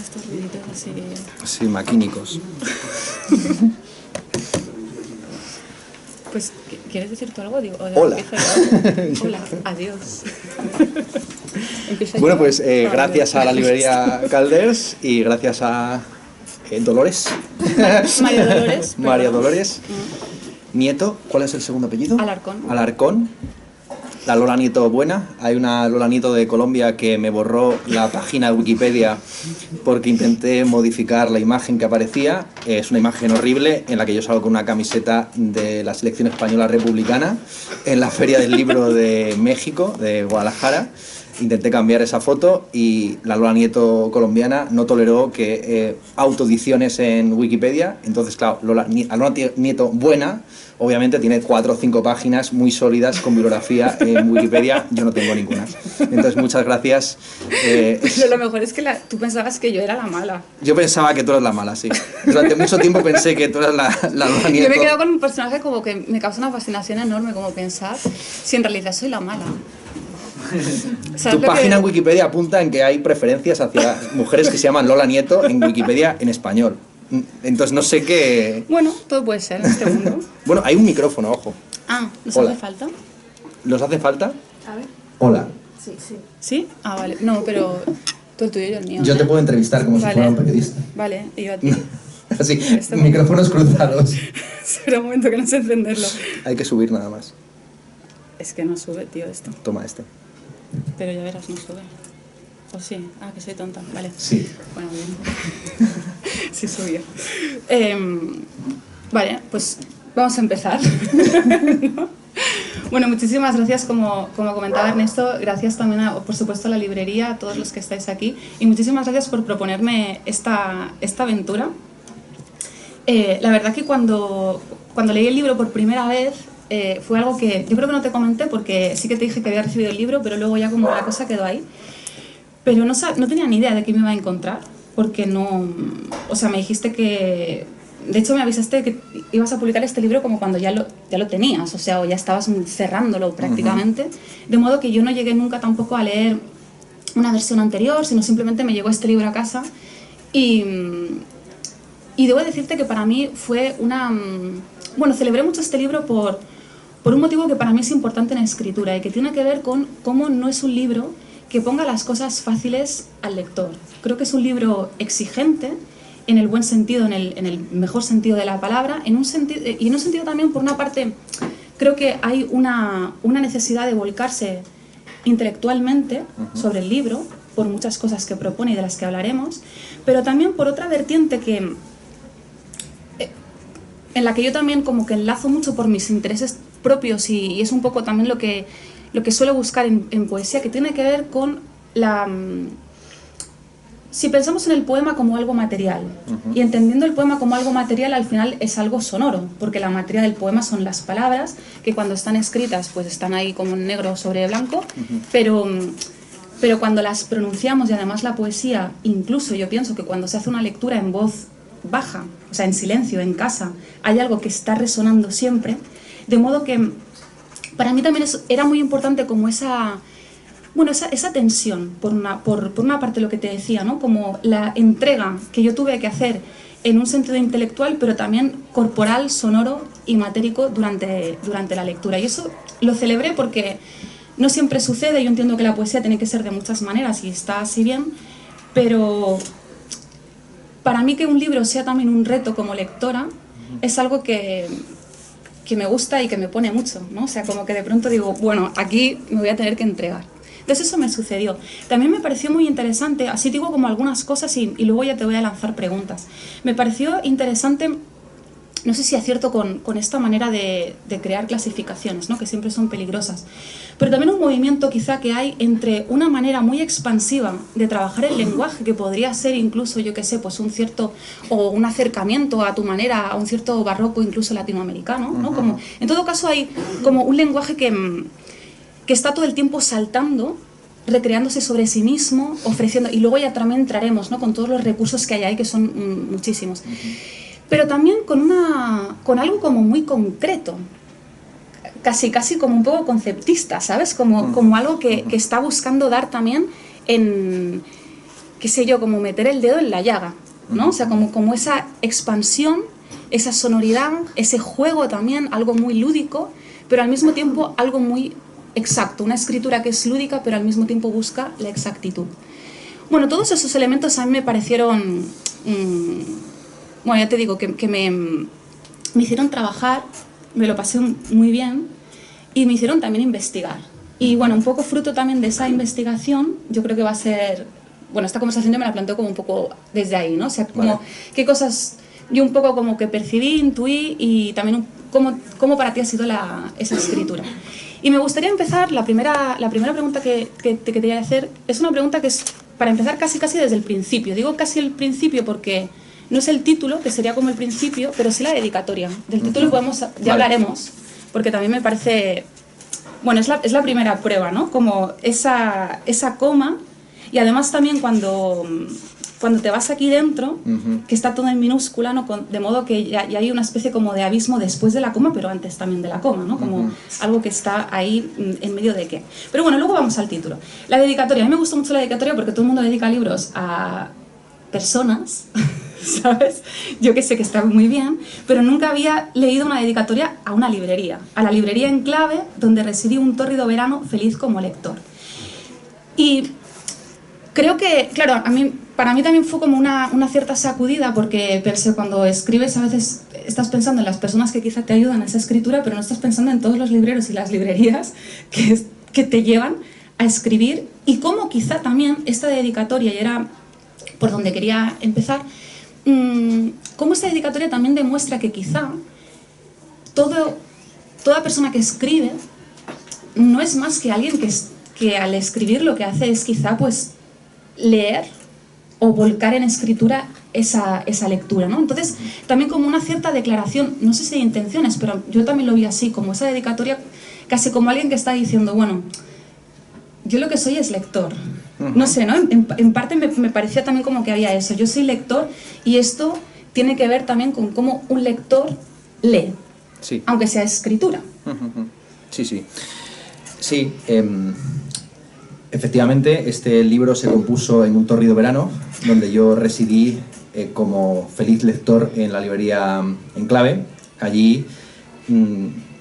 estos ruiditos así. Sí, maquínicos. Pues, ¿quieres decir tú algo? Digo, Hola. Hola, adiós. Bueno, pues gracias a la librería Calders y gracias a Dolores. María Dolores. María Dolores. Nieto, ¿cuál es el segundo apellido? Alarcón. Alarcón. La Lola Nieto buena. Hay una Lola Nieto de Colombia que me borró la página de Wikipedia porque intenté modificar la imagen que aparecía. Es una imagen horrible en la que yo salgo con una camiseta de la selección española republicana en la Feria del Libro de México, de Guadalajara. Intenté cambiar esa foto y la Lola Nieto colombiana no toleró que autoediciones en Wikipedia. Entonces, claro, Lola Nieto buena, obviamente tiene 4 o 5 páginas muy sólidas con bibliografía en Wikipedia. Yo no tengo ninguna. Entonces, muchas gracias. Pero lo mejor es que tú pensabas que yo era la mala. Yo pensaba que tú eras la mala, sí. Durante mucho tiempo pensé que tú eras la Lola Nieto. Yo me he quedado con un personaje como que me causa una fascinación enorme, como pensar si en realidad soy la mala. Tu página en Wikipedia apunta en que hay preferencias hacia mujeres que se llaman Lola Nieto en Wikipedia en español. Entonces no sé qué... Bueno, todo puede ser en este mundo. Bueno, hay un micrófono, ojo. Ah, ¿nos Hola. hace falta? ¿Nos hace falta? A ver. Hola. Sí, sí. ¿Sí? Ah, vale. No, pero tú el tuyo y yo el mío. Yo te puedo entrevistar como si fuera un periodista. Vale, y yo a ti. Así, micrófonos cruzados. Espera un momento que no sé encenderlo. Hay que subir nada más. Es que no sube, tío, esto. Toma este. Pero ya verás, no sube. ¿O sí? Ah, que soy tonta. Vale. Sí. Bueno, bien. Sí subió. Vale, pues vamos a empezar. ¿No? Bueno, muchísimas gracias, como comentaba Ernesto, gracias también, por supuesto, a la librería, a todos los que estáis aquí, y muchísimas gracias por proponerme esta aventura. La verdad que cuando leí el libro por primera vez, fue algo que yo creo que no te comenté, porque sí que te dije que había recibido el libro, pero luego ya como la cosa quedó ahí. Pero no tenía ni idea de qué me iba a encontrar, porque no... O sea, me dijiste que... De hecho, me avisaste que ibas a publicar este libro como cuando ya lo tenías, o sea, o ya estabas cerrándolo prácticamente. De modo que yo no llegué nunca tampoco a leer una versión anterior, sino simplemente me llegó este libro a casa. Y debo decirte que para mí fue una... Bueno, celebré mucho este libro por un motivo que para mí es importante en la escritura y que tiene que ver con cómo no es un libro que ponga las cosas fáciles al lector. Creo que es un libro exigente, en el buen sentido, en el mejor sentido de la palabra, y en un sentido también, por una parte, creo que hay una necesidad de volcarse intelectualmente sobre el libro, por muchas cosas que propone y de las que hablaremos, pero también por otra vertiente que... en la que yo también como que enlazo mucho por mis intereses propios y es un poco también lo que suelo buscar en poesía, que tiene que ver con la... Si pensamos en el poema como algo material, y entendiendo el poema como algo material, al final es algo sonoro, porque la materia del poema son las palabras, que cuando están escritas pues están ahí como en negro sobre blanco, pero cuando las pronunciamos, y además la poesía, incluso yo pienso que cuando se hace una lectura en voz baja, o sea, en silencio, en casa, hay algo que está resonando siempre, de modo que para mí también era muy importante como esa tensión, por una parte lo que te decía, ¿no? Como la entrega que yo tuve que hacer en un sentido intelectual, pero también corporal, sonoro y matérico durante la lectura. Y eso lo celebré porque no siempre sucede. Yo entiendo que la poesía tiene que ser de muchas maneras y está así bien, pero para mí que un libro sea también un reto como lectora es algo que me gusta y que me pone mucho, ¿no? O sea, como que de pronto digo, bueno, aquí me voy a tener que entregar. Entonces eso me sucedió. También me pareció muy interesante, así digo como algunas cosas y luego ya te voy a lanzar preguntas. Me pareció interesante, no sé si acierto con esta manera de crear clasificaciones, ¿no? Que siempre son peligrosas, pero también un movimiento quizá que hay entre una manera muy expansiva de trabajar el lenguaje, que podría ser incluso, yo qué sé, pues un cierto, o un acercamiento a tu manera, a un cierto barroco incluso latinoamericano, ¿no? Como, en todo caso hay como un lenguaje que está todo el tiempo saltando, recreándose sobre sí mismo, ofreciendo, y luego ya también entraremos, ¿no? Con todos los recursos que hay ahí, que son muchísimos. Pero también con algo como muy concreto, casi como un poco conceptista, ¿sabes? Como algo que está buscando dar también en qué sé yo, como meter el dedo en la llaga, ¿no? O sea, como esa expansión, esa sonoridad, ese juego también, algo muy lúdico, pero al mismo tiempo algo muy exacto, una escritura que es lúdica, pero al mismo tiempo busca la exactitud. Bueno, todos esos elementos a mí me parecieron, bueno, ya te digo, que me hicieron trabajar, me lo pasé muy bien y me hicieron también investigar. Y bueno, un poco fruto también de esa investigación, yo creo que va a ser, bueno, esta conversación yo me la planteo como un poco desde ahí, ¿no? O sea, como vale. qué cosas yo un poco como que percibí, intuí y también cómo para ti ha sido esa escritura. Y me gustaría empezar, la primera pregunta que te quería hacer es una pregunta que es, para empezar, casi desde el principio. Digo casi el principio porque no es el título, que sería como el principio, pero sí la dedicatoria. Del título ya hablaremos, porque también me parece, bueno, es la primera prueba, ¿no? Como esa coma, y además también cuando te vas aquí dentro, que está todo en minúscula, ¿no? De modo que ya hay una especie como de abismo después de la coma, pero antes también de la coma, ¿no? Como algo que está ahí en medio de qué. Pero bueno, luego vamos al título. La dedicatoria. A mí me gusta mucho la dedicatoria porque todo el mundo dedica libros a personas, ¿sabes? Yo que sé que está muy bien, pero nunca había leído una dedicatoria a una librería, a la librería Enclave, donde residí un tórrido verano feliz como lector. Y creo que, claro, para mí también fue como una cierta sacudida, porque pensé, cuando escribes a veces estás pensando en las personas que quizá te ayudan a esa escritura, pero no estás pensando en todos los libreros y las librerías que te llevan a escribir, y cómo quizá también esta dedicatoria, y era por donde quería empezar, cómo esta dedicatoria también demuestra que quizá toda persona que escribe no es más que alguien que al escribir lo que hace es quizá pues leer o volcar en escritura esa lectura, ¿no? Entonces, también como una cierta declaración, no sé si de intenciones, pero yo también lo vi así, como esa dedicatoria, casi como alguien que está diciendo, bueno, yo lo que soy es lector. No sé, ¿no? En parte me parecía también como que había eso. Yo soy lector y esto tiene que ver también con cómo un lector lee, Sí. aunque sea escritura. Sí, sí. Sí, efectivamente, este libro se compuso en un tórrido verano, donde yo residí como feliz lector en la librería Enclave. Allí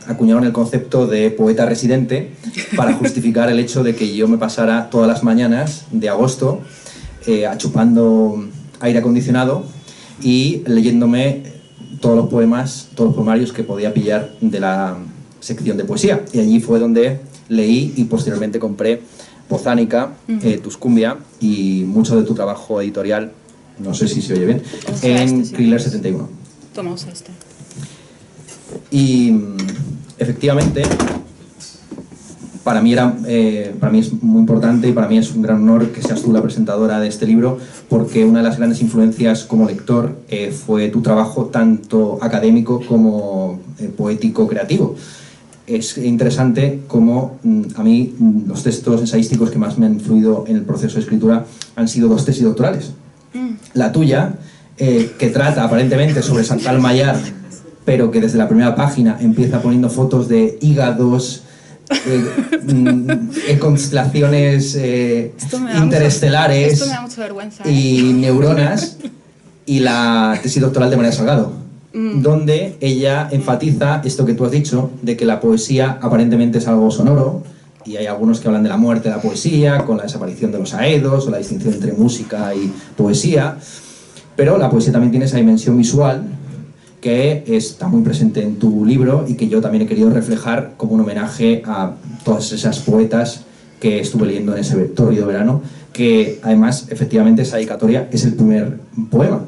acuñaron el concepto de poeta residente para justificar el hecho de que yo me pasara todas las mañanas de agosto achupando aire acondicionado y leyéndome todos los poemarios que podía pillar de la sección de poesía. Y allí fue donde leí y posteriormente compré Bozánica, Tuscumbia y mucho de tu trabajo editorial, no sé si se oye bien, en Kriller 71. Tomamos este. Y efectivamente, para mí es muy importante y para mí es un gran honor que seas tú la presentadora de este libro, porque una de las grandes influencias como lector fue tu trabajo tanto académico como poético creativo. Es interesante cómo a mí los textos ensayísticos que más me han influido en el proceso de escritura han sido 2 tesis doctorales. La tuya, que trata aparentemente sobre Santa Almayar, pero que desde la primera página empieza poniendo fotos de hígados, constelaciones interestelares esto me da mucha vergüenza, y neuronas, y la tesis doctoral de María Salgado, donde ella enfatiza esto que tú has dicho, de que la poesía aparentemente es algo sonoro, y hay algunos que hablan de la muerte de la poesía, con la desaparición de los aedos, o la distinción entre música y poesía, pero la poesía también tiene esa dimensión visual, que está muy presente en tu libro y que yo también he querido reflejar como un homenaje a todas esas poetas que estuve leyendo en ese tórrido verano, que además, efectivamente, esa dedicatoria es el primer poema.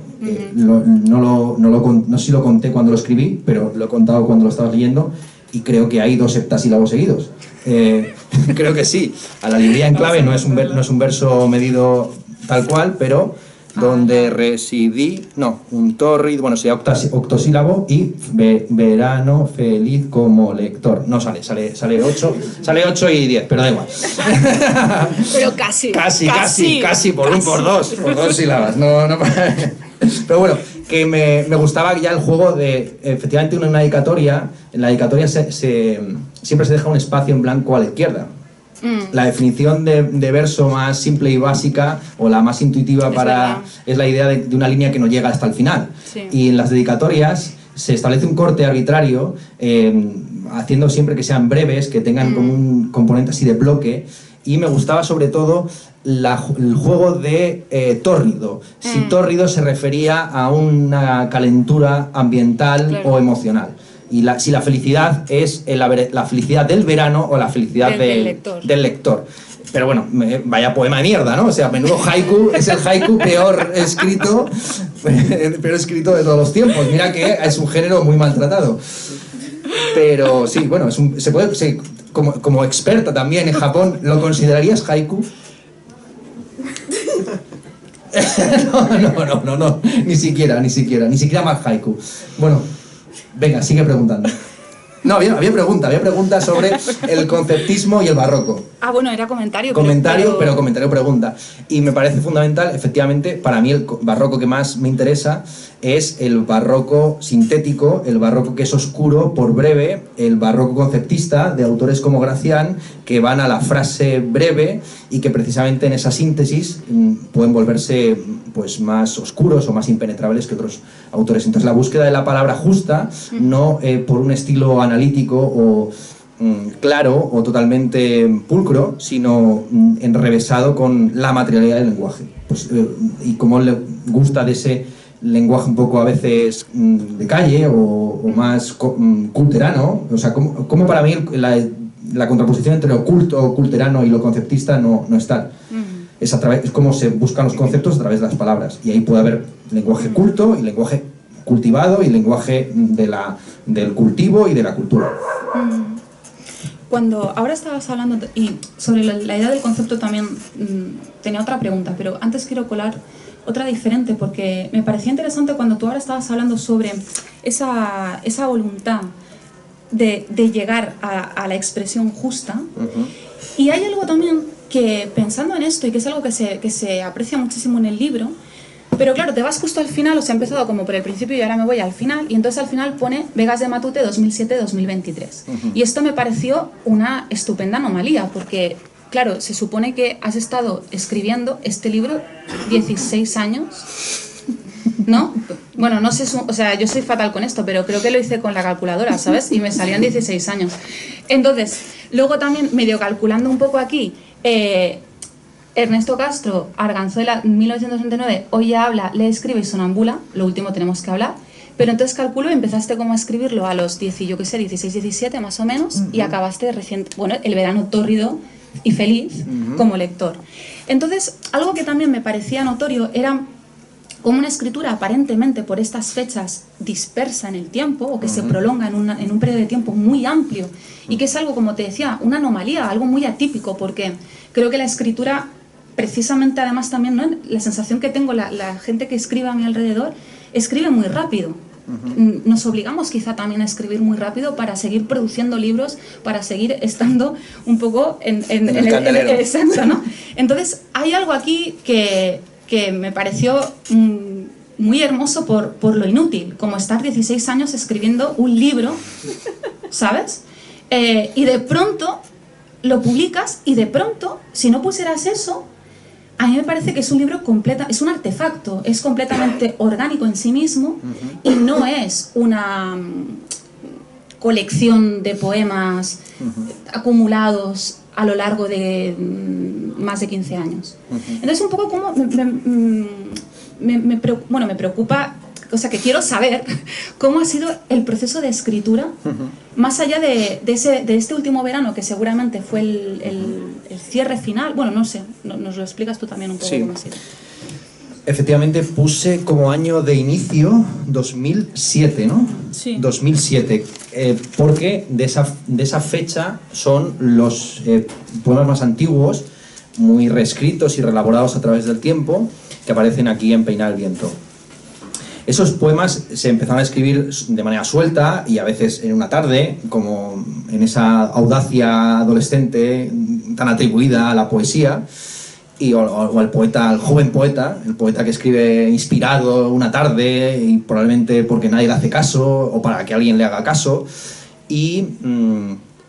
No sé si lo conté cuando lo escribí, pero lo he contado cuando lo estabas leyendo y creo que hay 2 septasílabos seguidos. Creo que sí. A la librería Enclave no es un verso medido tal cual, pero donde residí, un tórrido, bueno, sería octosílabo y verano feliz como lector. No sale 8 y 10, pero da igual. Pero casi. Casi, por 2 sílabas. No. Pero bueno, que me gustaba ya el juego de, efectivamente, en la dedicatoria siempre se deja un espacio en blanco a la izquierda. La definición de verso más simple y básica, o la más intuitiva es la idea de una línea que no llega hasta el final. Sí. Y en las dedicatorias se establece un corte arbitrario, haciendo siempre que sean breves, que tengan como un componente así de bloque, y me gustaba sobre todo el juego de tórrido. Si tórrido se refería a una calentura ambiental o emocional. Y si la felicidad es la felicidad del verano o la felicidad del lector. Pero bueno, vaya poema de mierda, ¿no? O sea, menudo haiku, es el haiku peor escrito de todos los tiempos. Mira que es un género muy maltratado. Pero sí, bueno, como experta también en Japón, ¿lo considerarías haiku? No, ni siquiera más haiku. Bueno, venga, sigue preguntando. No, había pregunta sobre el conceptismo y el barroco. Ah, bueno, era comentario. Pero comentario-pregunta. Y me parece fundamental, efectivamente, para mí el barroco que más me interesa es el barroco sintético, el barroco que es oscuro por breve, el barroco conceptista de autores como Gracián, que van a la frase breve y que precisamente en esa síntesis pueden volverse pues más oscuros o más impenetrables que otros autores. Entonces la búsqueda de la palabra justa, no por un estilo analítico o claro o totalmente pulcro, sino enrevesado con la materialidad del lenguaje. Pues, y como le gusta de ese lenguaje un poco a veces de calle o más culterano, o sea, como para mí la contraposición entre lo culto, culterano y lo conceptista no está. Es como se buscan los conceptos a través de las palabras, y ahí puede haber lenguaje culto y lenguaje cultivado y lenguaje del cultivo y de la cultura. Cuando ahora estabas hablando y sobre la idea del concepto también tenía otra pregunta, pero antes quiero colar otra diferente, porque me parecía interesante cuando tú ahora estabas hablando sobre esa voluntad de llegar a la expresión justa. Y hay algo también que, pensando en esto, y que es algo que se aprecia muchísimo en el libro, pero claro, te vas justo al final, o sea, he empezado como por el principio y ahora me voy al final, y entonces al final pone Vegas de Matute 2007-2023. Y esto me pareció una estupenda anomalía, porque claro, se supone que has estado escribiendo este libro 16 años, ¿no? Bueno, no sé, o sea, yo soy fatal con esto, pero creo que lo hice con la calculadora, ¿sabes? Y me salían 16 años. Entonces, luego también, medio calculando un poco aquí, Ernesto Castro, Arganzuela, 1969, hoy ya habla, lee, escribe y sonambula, lo último tenemos que hablar, pero entonces calculo, empezaste como a escribirlo a los 16, 17 más o menos, y acabaste el verano tórrido y feliz como lector. Entonces, algo que también me parecía notorio era como una escritura aparentemente por estas fechas dispersa en el tiempo, o que se prolonga en un periodo de tiempo muy amplio, y que es algo, como te decía, una anomalía, algo muy atípico, porque creo que la escritura, precisamente además también, ¿no?, la sensación que tengo, la gente que escribe a mi alrededor, escribe muy rápido. Nos obligamos quizá también a escribir muy rápido para seguir produciendo libros, para seguir estando un poco en el exacto, ¿no? Entonces hay algo aquí que me pareció muy hermoso por lo inútil, como estar 16 años escribiendo un libro, ¿sabes? Y de pronto lo publicas, y de pronto, si no pusieras eso, a mí me parece que es un libro es un artefacto, es completamente orgánico en sí mismo, y no es una colección de poemas acumulados a lo largo de más de 15 años. Entonces, un poco como me preocupa, o sea, que quiero saber cómo ha sido el proceso de escritura, más allá de este último verano, que seguramente fue el cierre final. Bueno, no sé, nos lo explicas tú también un poco. Sí. Cómo ha sido. Efectivamente, puse como año de inicio 2007, ¿no? Sí. 2007, porque de esa fecha son los poemas más antiguos, muy reescritos y reelaborados a través del tiempo, que aparecen aquí en Peinar el viento. Esos poemas se empezaron a escribir de manera suelta y a veces en una tarde, como en esa audacia adolescente tan atribuida a la poesía, o al poeta, al joven poeta, el poeta que escribe inspirado una tarde y probablemente porque nadie le hace caso o para que alguien le haga caso. Y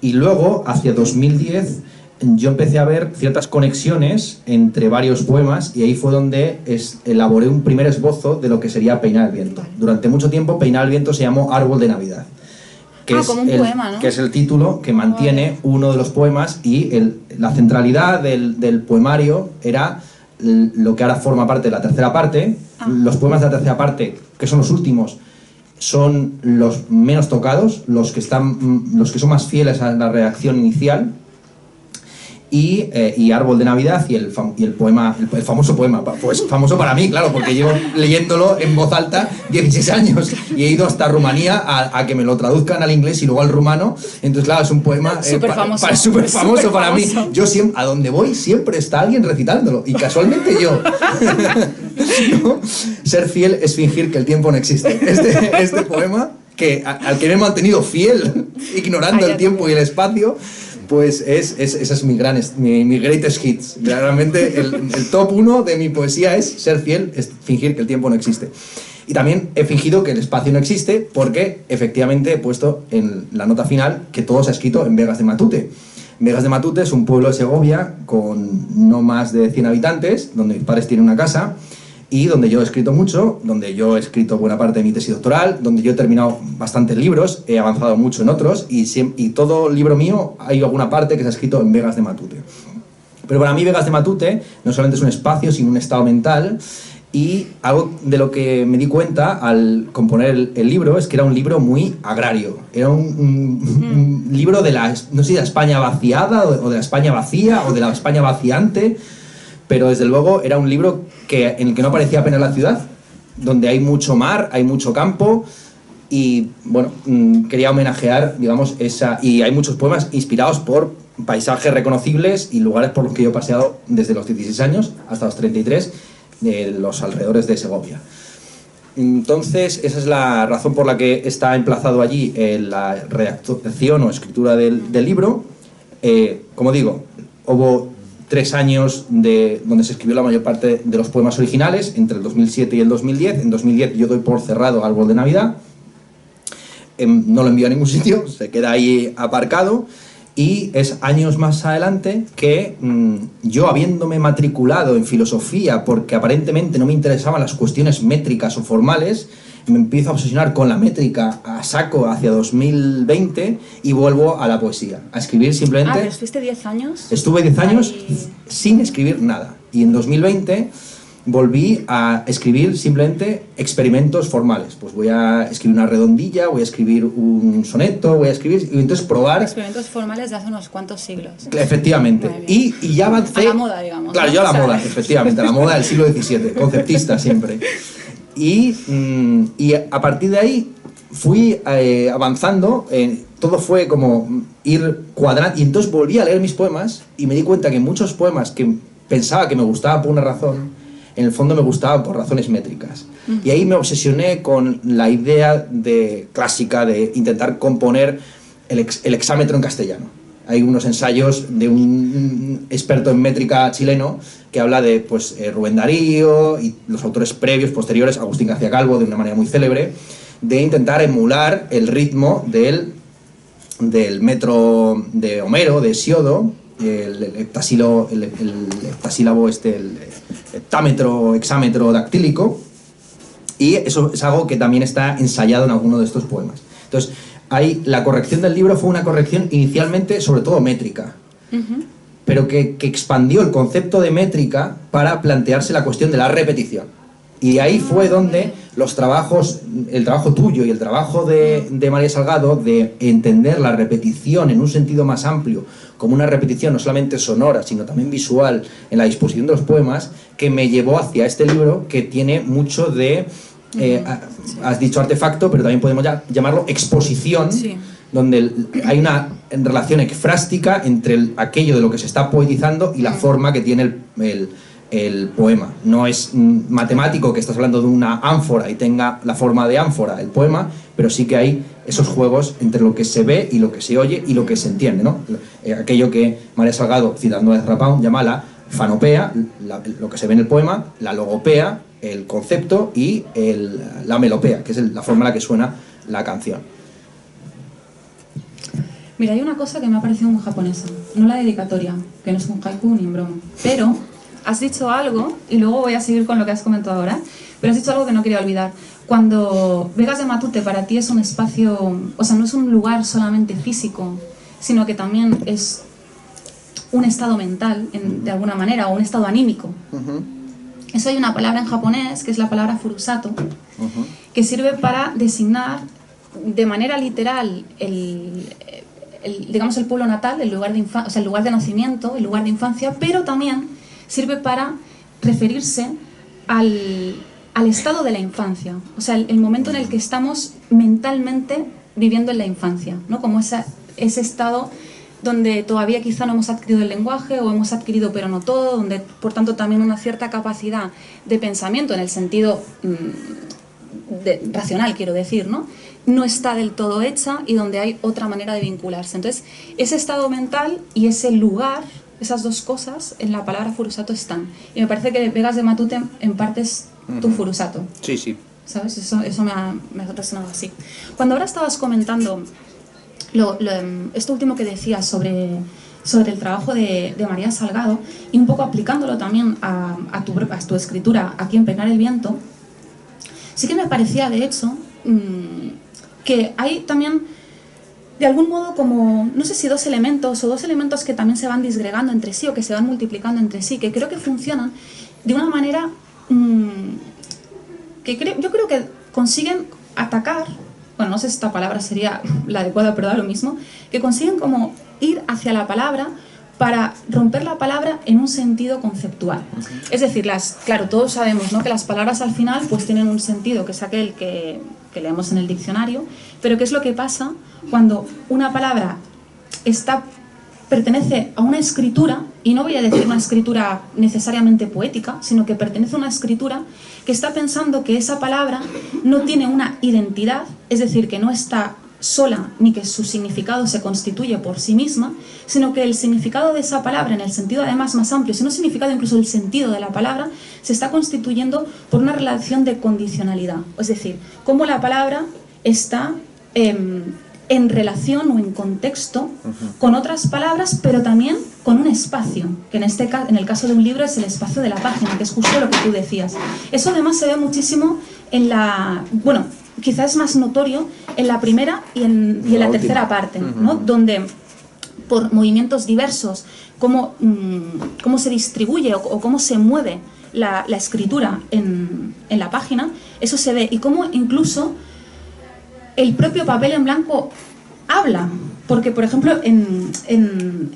luego, hacia 2010, yo empecé a ver ciertas conexiones entre varios poemas y ahí fue donde elaboré un primer esbozo de lo que sería Peinar el viento. Durante mucho tiempo Peinar el viento se llamó Árbol de Navidad, que, como un poema, ¿no? Que es el título que mantiene uno de los poemas, y la centralidad del poemario era lo que ahora forma parte de la tercera parte. Los poemas de la tercera parte, que son los últimos, son los menos tocados, los que son más fieles a la redacción inicial. Y Árbol de Navidad y el famoso poema, pues famoso para mí, claro, porque llevo leyéndolo en voz alta 16 años y he ido hasta Rumanía a que me lo traduzcan al inglés y luego al rumano. Entonces, claro, es un poema súper famoso para mí. Yo siempre, a donde voy, siempre está alguien recitándolo, y casualmente yo. ¿No? Ser fiel es fingir que el tiempo no existe. Este poema, al que me he mantenido fiel, ignorando el tiempo y el espacio, pues esa es mi greatest hits. Realmente el top 1 de mi poesía es ser fiel, es fingir que el tiempo no existe. Y también he fingido que el espacio no existe, porque efectivamente he puesto en la nota final que todo se ha escrito en Begas de Matute. Begas de Matute es un pueblo de Segovia con no más de 100 habitantes, donde mis padres tienen una casa, y donde yo he escrito mucho, donde yo he escrito buena parte de mi tesis doctoral, donde yo he terminado bastantes libros, he avanzado mucho en otros, y todo libro mío hay alguna parte que se ha escrito en Begas de Matute. Pero para mí Begas de Matute no solamente es un espacio, sino un estado mental, y algo de lo que me di cuenta al componer el libro es que era un libro muy agrario. Era un libro de no sé si de la España vaciada, o de la España vacía, o de la España vaciante, pero desde luego era un libro en el que no aparecía apenas la ciudad, donde hay mucho mar, hay mucho campo, y bueno, quería homenajear, digamos, y hay muchos poemas inspirados por paisajes reconocibles y lugares por los que yo he paseado desde los 16 años hasta los 33, de los alrededores de Segovia. Entonces, esa es la razón por la que está emplazado allí la redacción o escritura del libro. Como digo, hubo 3 años donde se escribió la mayor parte de los poemas originales, entre el 2007 y el 2010. En 2010 yo doy por cerrado Árbol de Navidad. No lo envío a ningún sitio, se queda ahí aparcado. Y es años más adelante que yo, habiéndome matriculado en filosofía porque aparentemente no me interesaban las cuestiones métricas o formales, me empiezo a obsesionar con la métrica a saco hacia 2020 y vuelvo a la poesía, a escribir simplemente. ¿Pero estuviste 10 años? Estuve 10 años sin escribir nada. Y en 2020 volví a escribir simplemente experimentos formales. Pues voy a escribir una redondilla, voy a escribir un soneto, voy a escribir, y entonces probar. Experimentos formales de hace unos cuantos siglos. Efectivamente. Y ya avancé. A la moda, digamos. Claro, yo a la moda, efectivamente, a la moda del siglo XVII, conceptista siempre. Y a partir de ahí fui avanzando, todo fue como ir cuadrando, y entonces volví a leer mis poemas y me di cuenta que muchos poemas que pensaba que me gustaban por una razón, en el fondo me gustaban por razones métricas. Y ahí me obsesioné con la idea clásica de intentar componer el hexámetro en castellano. Hay unos ensayos de un experto en métrica chileno que habla de Rubén Darío y los autores previos, posteriores, Agustín García Calvo, de una manera muy célebre, de intentar emular el ritmo del metro de Homero, de Hesiodo, el heptasílabo, el heptámetro, hexámetro dactílico, y eso es algo que también está ensayado en alguno de estos poemas. Entonces, la corrección del libro fue una corrección inicialmente sobre todo métrica, pero que expandió el concepto de métrica para plantearse la cuestión de la repetición. Y ahí fue donde el trabajo tuyo y el trabajo de María Salgado, de entender la repetición en un sentido más amplio, como una repetición no solamente sonora, sino también visual en la disposición de los poemas, que me llevó hacia este libro que tiene mucho de... has dicho artefacto, pero también podemos llamarlo exposición, sí, donde hay una relación ekfrástica entre aquello de lo que se está poetizando y la forma que tiene el poema. No es matemático que estás hablando de una ánfora y tenga la forma de ánfora el poema, pero sí que hay esos juegos entre lo que se ve y lo que se oye y lo que se entiende, ¿no? Aquello que María Salgado, citando a Ezra Pound, llama la fanopea, lo que se ve en el poema, la logopea, el concepto, y la melopea, que es la forma en la que suena la canción. Mira, hay una cosa que me ha parecido muy japonesa, no la dedicatoria, que no es un haiku ni en broma, pero has dicho algo, y luego voy a seguir con lo que has comentado ahora, pero has dicho algo que no quería olvidar. Cuando Vegas de Matute para ti es un espacio, o sea, no es un lugar solamente físico, sino que también es un estado mental, de alguna manera, o un estado anímico. Eso hay una palabra en japonés, que es la palabra furusato, que sirve para designar de manera literal digamos el pueblo natal, el lugar de o sea, el lugar de nacimiento, el lugar de infancia, pero también sirve para referirse al estado de la infancia, o sea, el momento en el que estamos mentalmente viviendo en la infancia, ¿no? Como ese estado donde todavía quizá no hemos adquirido el lenguaje, o hemos adquirido pero no todo, donde por tanto también una cierta capacidad de pensamiento en el sentido racional, quiero decir, no está del todo hecha, y donde hay otra manera de vincularse. Entonces, ese estado mental y ese lugar, esas dos cosas en la palabra furusato están. Y me parece que Vegas de Matute en parte es tu furusato. Sí, sí. ¿Sabes? Eso me ha resonado así. Cuando ahora estabas comentando esto último que decías sobre el trabajo de María Salgado, y un poco aplicándolo también a tu escritura aquí en Peinar el viento, sí que me parecía, de hecho, que hay también, de algún modo, como, no sé si dos elementos que también se van disgregando entre sí o que se van multiplicando entre sí, que creo que funcionan de una manera yo creo que consiguen atacar, bueno, no sé si esta palabra sería la adecuada, pero da lo mismo, que consiguen como ir hacia la palabra para romper la palabra en un sentido conceptual. Es decir, claro, todos sabemos, ¿no?, que las palabras al final pues tienen un sentido, que es aquel que leemos en el diccionario, pero ¿qué es lo que pasa cuando una palabra pertenece a una escritura, y no voy a decir una escritura necesariamente poética, sino que pertenece a una escritura que está pensando que esa palabra no tiene una identidad, es decir, que no está sola, ni que su significado se constituye por sí misma, sino que el significado de esa palabra, en el sentido además más amplio, sino significado incluso el sentido de la palabra, se está constituyendo por una relación de condicionalidad. Es decir, cómo la palabra está en relación o en contexto con otras palabras, pero también con un espacio, que en el caso de un libro es el espacio de la página, que es justo lo que tú decías. Eso además se ve muchísimo bueno, quizás es más notorio en la primera y en la tercera parte, ¿no? Donde por movimientos diversos, cómo se distribuye o cómo se mueve la escritura en la página, eso se ve, y cómo incluso el propio papel en blanco habla, porque por ejemplo en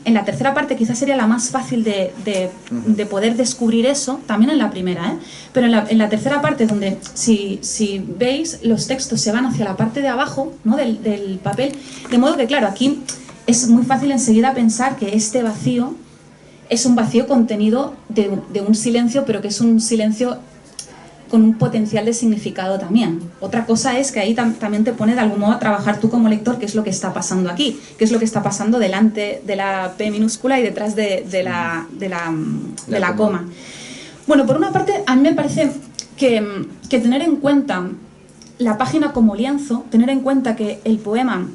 la tercera parte quizás sería la más fácil de poder descubrir eso, también en la primera, pero en la tercera parte, donde si veis, los textos se van hacia la parte de abajo, ¿no?, del papel, de modo que claro, aquí es muy fácil enseguida pensar que este vacío es un vacío contenido de un silencio, pero que es un silencio con un potencial de significado también. Otra cosa es que ahí también te pone de algún modo a trabajar tú como lector qué es lo que está pasando aquí, qué es lo que está pasando delante de la P minúscula y detrás de la coma. Bueno, por una parte, a mí me parece que tener en cuenta la página como lienzo, tener en cuenta que el poema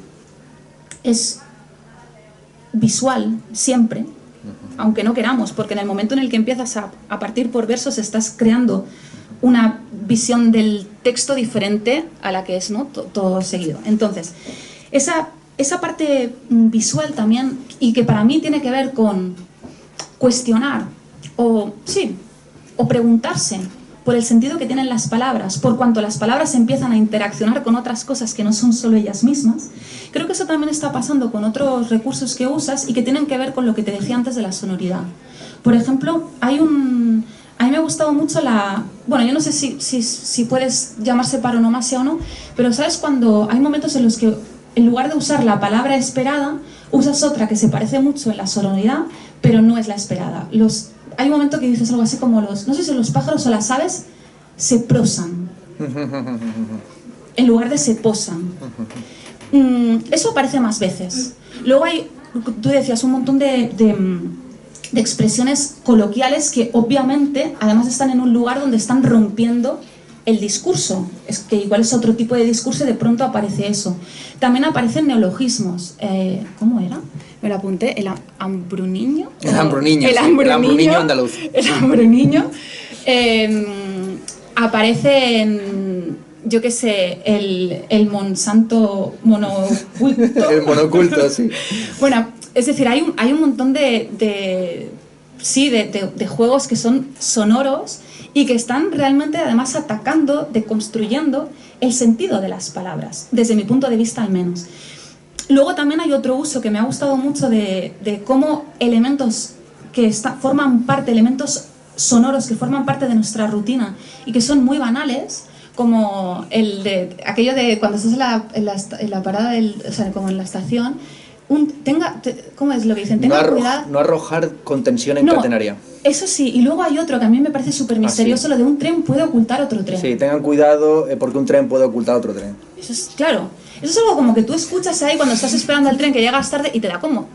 es visual siempre, aunque no queramos, porque en el momento en el que empiezas a partir por versos estás creando una visión del texto diferente a la que es, ¿no?, todo seguido. Entonces, esa parte visual también, y que para mí tiene que ver con cuestionar o preguntarse por el sentido que tienen las palabras, por cuanto las palabras empiezan a interaccionar con otras cosas que no son solo ellas mismas. Creo que eso también está pasando con otros recursos que usas y que tienen que ver con lo que te decía antes de la sonoridad. Por ejemplo, a mí me ha gustado mucho bueno, yo no sé si puedes llamarse paronomasia o no, pero ¿sabes cuando hay momentos en los que en lugar de usar la palabra esperada, usas otra que se parece mucho en la sonoridad, pero no es la esperada? Hay un momento que dices algo así como no sé si los pájaros o las aves se prosan, en lugar de se posan. Eso aparece más veces. Luego tú decías, un montón de expresiones coloquiales que obviamente además están en un lugar donde están rompiendo el discurso, es que igual es otro tipo de discurso y de pronto aparece eso. También aparecen neologismos. ¿Cómo era? Me lo apunté. ¿El hambruniño? El hambruniño, el sí, hambruniño andaluz. El hambruniño. Aparece en, yo qué sé, el Monsanto monoculto. El monoculto, sí. Bueno, es decir, hay un montón de juegos que son sonoros y que están realmente además atacando, deconstruyendo el sentido de las palabras, desde mi punto de vista al menos. Luego también hay otro uso que me ha gustado mucho de cómo elementos que forman parte, elementos sonoros que forman parte de nuestra rutina y que son muy banales, como aquello de cuando estás en la parada, o sea, como en la estación, ¿cómo es lo que dicen? Tenga cuidado. No arrojar contención en catenaria. Eso sí, y luego hay otro que a mí me parece súper misterioso, lo de un tren puede ocultar otro tren. Sí, tengan cuidado porque un tren puede ocultar otro tren. Eso es, claro, eso es algo como que tú escuchas ahí cuando estás esperando al tren que llegas tarde y te da como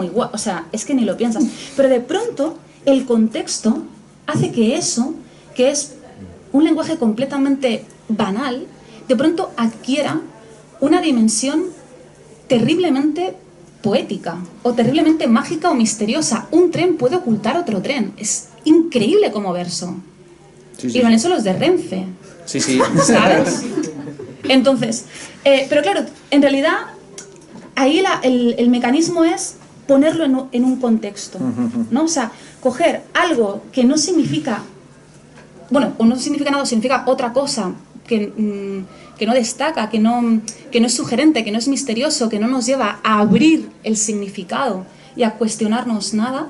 igual, o sea, es que ni lo piensas. Pero de pronto el contexto hace que eso, que es un lenguaje completamente banal, de pronto adquiera una dimensión terriblemente poética, o terriblemente mágica o misteriosa. Un tren puede ocultar otro tren. Es increíble como verso. Sí, sí. Y con eso los de Renfe. Sí, sí. ¿Sabes? Entonces, pero claro, en realidad, ahí el mecanismo es ponerlo en un contexto, ¿no? O sea, coger algo que no significa, bueno, o no significa nada, significa otra cosa, que no destaca, que no es sugerente, que no es misterioso, que no nos lleva a abrir el significado y a cuestionarnos nada,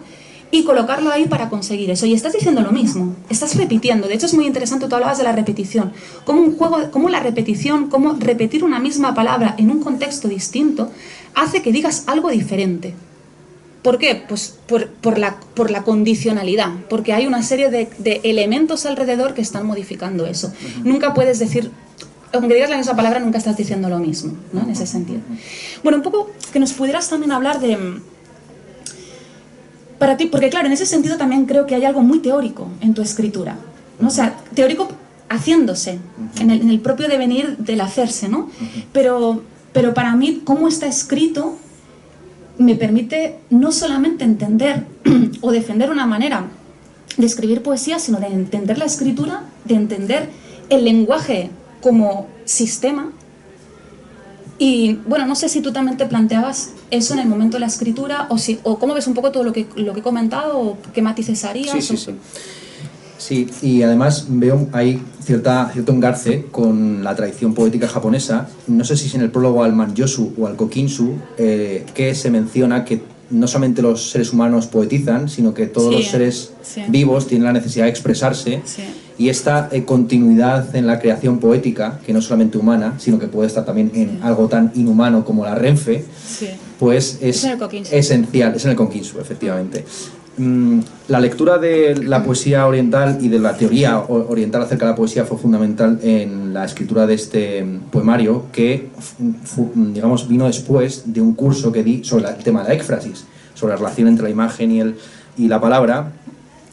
y colocarlo ahí para conseguir eso. Y estás diciendo lo mismo, estás repitiendo. De hecho es muy interesante, tú hablabas de la repetición, cómo la repetición, cómo repetir una misma palabra en un contexto distinto hace que digas algo diferente. ¿Por qué? Pues por la condicionalidad, porque hay una serie de elementos alrededor que están modificando eso. Nunca puedes decir, aunque digas la misma palabra, nunca estás diciendo lo mismo, ¿no? En ese sentido. Bueno, un poco que nos pudieras también hablar de, para ti, porque claro, en ese sentido también creo que hay algo muy teórico en tu escritura, ¿no? O sea, teórico haciéndose, en el propio devenir del hacerse, ¿no? Pero para mí, cómo está escrito me permite no solamente entender o defender una manera de escribir poesía, sino de entender la escritura, de entender el lenguaje como sistema. Y bueno, no sé si tú también te planteabas eso en el momento de la escritura, o cómo ves un poco todo lo que he comentado, o qué matices harías. Sí. Sí, y además veo ahí cierto engarce con la tradición poética japonesa. No sé si es en el prólogo al Manjōshū o al Kokinshū, que se menciona que no solamente los seres humanos poetizan, sino que todos los seres vivos tienen la necesidad de expresarse. Sí. Y esta continuidad en la creación poética, que no es solamente humana, sino que puede estar también en algo tan inhumano como la Renfe, pues es esencial. Es en el Kokinshū, efectivamente. La lectura de la poesía oriental y de la teoría oriental acerca de la poesía fue fundamental en la escritura de este poemario, que digamos vino después de un curso que di sobre el tema de la éfrasis, sobre la relación entre la imagen y la palabra,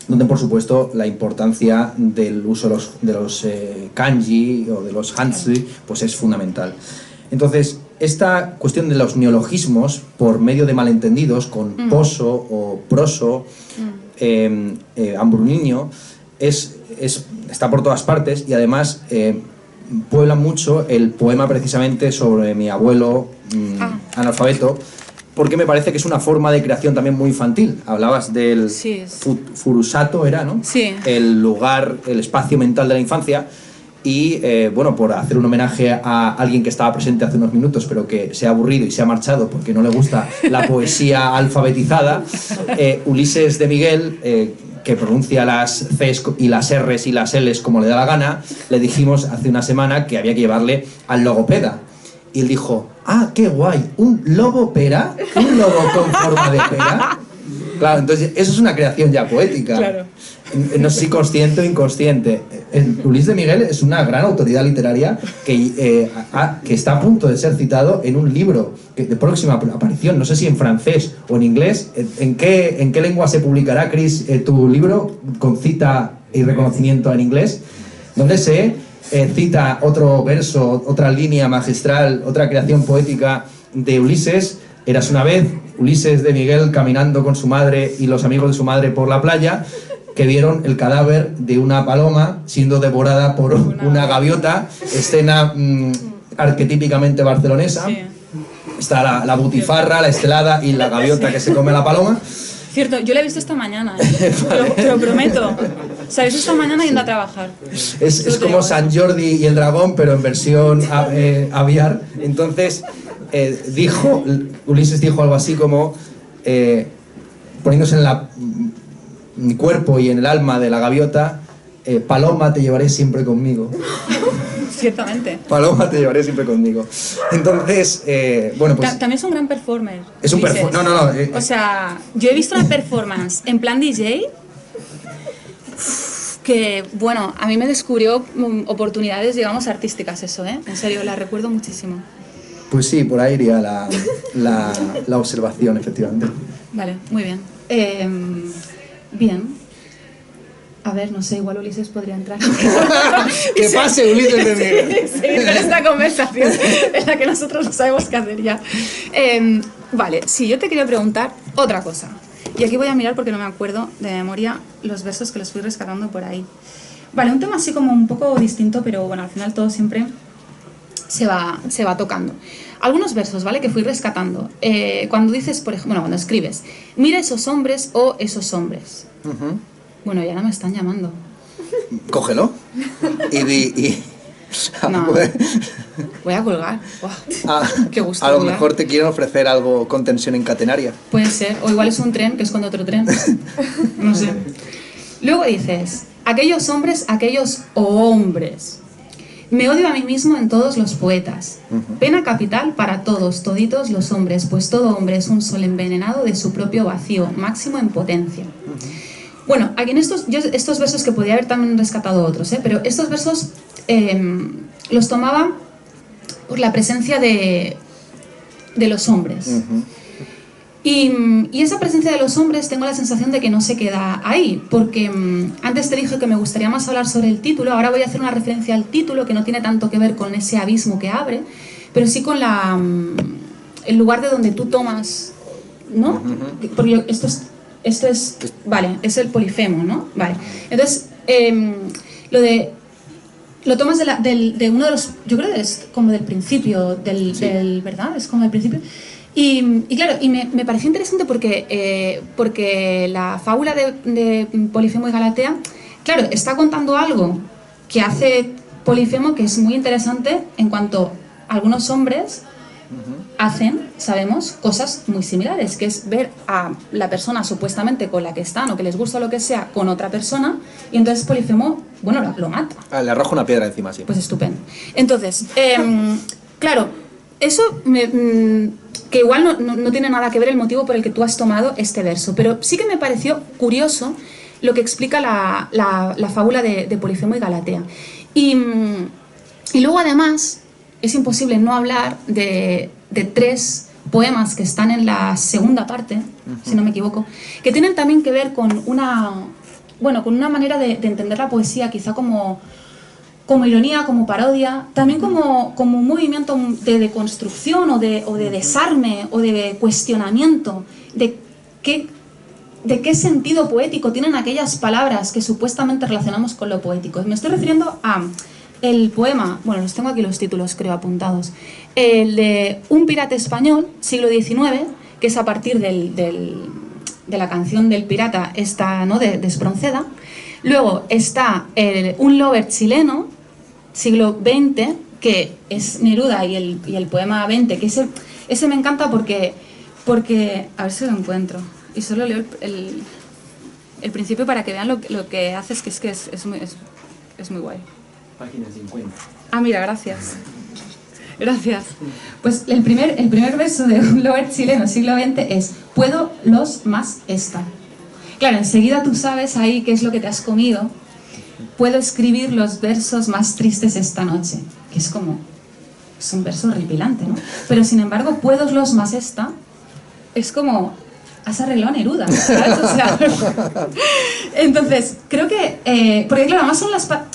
donde por supuesto la importancia del uso de los kanji o de los hanzi pues es fundamental. Entonces, esta cuestión de los neologismos por medio de malentendidos con poso o proso, hambruniño, está por todas partes, y además puebla mucho el poema precisamente sobre mi abuelo analfabeto, porque me parece que es una forma de creación también muy infantil. Hablabas del furusato, ¿era, no? Sí. El lugar, el espacio mental de la infancia. Y bueno, por hacer un homenaje a alguien que estaba presente hace unos minutos pero que se ha aburrido y se ha marchado porque no le gusta la poesía alfabetizada, Ulises de Miguel, que pronuncia las Cs y las Rs y las Ls como le da la gana, le dijimos hace una semana que había que llevarle al logopeda. Y él dijo, ¡ah, qué guay! ¿Un logopera? ¿Un logo con forma de pera? Claro, entonces eso es una creación ya poética. Claro. No sé si consciente o inconsciente. Ulises de Miguel es una gran autoridad literaria que está a punto de ser citado en un libro de próxima aparición, no sé si en francés o en inglés. ¿En qué lengua se publicará, Chris, tu libro con cita y reconocimiento en inglés? Donde se cita otro verso, otra línea magistral, otra creación poética de Ulises. Érase una vez, Ulises de Miguel caminando con su madre y los amigos de su madre por la playa, que vieron el cadáver de una paloma siendo devorada por una gaviota, escena arquetípicamente barcelonesa. Sí. Está la butifarra, la estelada y la gaviota que se come la paloma. Cierto, yo la he visto esta mañana, te lo prometo. O sea, la he visto esta mañana yendo a trabajar. Es como San Jordi y el dragón, pero en versión aviar. Entonces, Ulises dijo algo así como, poniéndose en mi cuerpo y en el alma de la gaviota, paloma, te llevaré siempre conmigo. Ciertamente. Paloma, te llevaré siempre conmigo. Entonces, bueno, pues... También es un gran performer. Es un performer. No. O sea, yo he visto una performance en plan DJ que, bueno, a mí me descubrió oportunidades, digamos, artísticas eso, ¿eh? En serio, la recuerdo muchísimo. Pues sí, por ahí iría la observación, efectivamente. Vale, muy bien. Bien. A ver, no sé, igual Ulises podría entrar. Que pase Ulises de Miguel. Seguir con esta conversación en la que nosotros no sabemos qué hacer ya. Vale, sí, yo te quería preguntar otra cosa. Y aquí voy a mirar porque no me acuerdo de memoria los versos que los fui rescatando por ahí. Vale, un tema así como un poco distinto, pero bueno, al final todo siempre se va tocando. Algunos versos, ¿vale? Que fui rescatando. Cuando dices, por ejemplo, cuando escribes, mira esos hombres o esos hombres. Bueno, ya no me están llamando. Cógelo. No, voy a colgar. Qué gusto. A lo colgar. mejor te quieren ofrecer algo con tensión en catenaria. Puede ser. O igual es un tren que esconde otro tren. No sé. Luego dices, aquellos hombres, aquellos hombres. Me odio a mí mismo en todos los poetas. Pena capital para todos, toditos los hombres, pues todo hombre es un sol envenenado de su propio vacío, máximo en potencia. Bueno, aquí en estos versos que podía haber también rescatado otros, pero estos versos los tomaba por la presencia de los hombres. Y esa presencia de los hombres tengo la sensación de que no se queda ahí, porque antes te dije que me gustaría más hablar sobre el título, ahora voy a hacer una referencia al título que no tiene tanto que ver con ese abismo que abre, pero sí con el lugar de donde tú tomas, ¿no? Porque esto es, vale, es el polifemo, ¿no? Vale. Entonces, lo tomas de uno de los, yo creo que es como del principio, ¿verdad? Es como del principio. Y claro, y me pareció interesante porque la fábula de Polifemo y Galatea, claro, está contando algo que hace Polifemo que es muy interesante en cuanto algunos hombres hacen, sabemos, cosas muy similares, que es ver a la persona supuestamente con la que están o que les gusta o lo que sea con otra persona y entonces Polifemo, bueno, lo mata. Le arroja una piedra encima, sí. Pues estupendo. Entonces, claro, eso que igual no tiene nada que ver el motivo por el que tú has tomado este verso, pero sí que me pareció curioso lo que explica la fábula de Polifemo y Galatea. Y luego además es imposible no hablar de 3 poemas que están en la segunda parte, si no me equivoco, que tienen también que ver con una manera de entender la poesía, quizá como ironía, como parodia, también como un movimiento de deconstrucción o de desarme o de cuestionamiento de qué sentido poético tienen aquellas palabras que supuestamente relacionamos con lo poético. Me estoy refiriendo a el poema, bueno, los tengo aquí los títulos creo apuntados, el de Un pirata español, siglo XIX, que es a partir de la canción del pirata esta, ¿no?, de Espronceda. Luego está un lover chileno, siglo XX, que es Neruda y el poema 20, que ese me encanta porque a ver si lo encuentro, y solo leo el principio para que vean lo que hace, es que es muy guay. Página 50. Ah, mira, gracias. Gracias. Pues el primer verso de un lover chileno, siglo XX, es puedo los más esta. Claro, enseguida tú sabes ahí qué es lo que te has comido. Puedo escribir los versos más tristes esta noche, que es un verso horripilante, ¿no? Pero sin embargo, puedo los más esta, es como has arreglado a Neruda, ¿sabes? O sea, entonces, creo que, porque claro, además son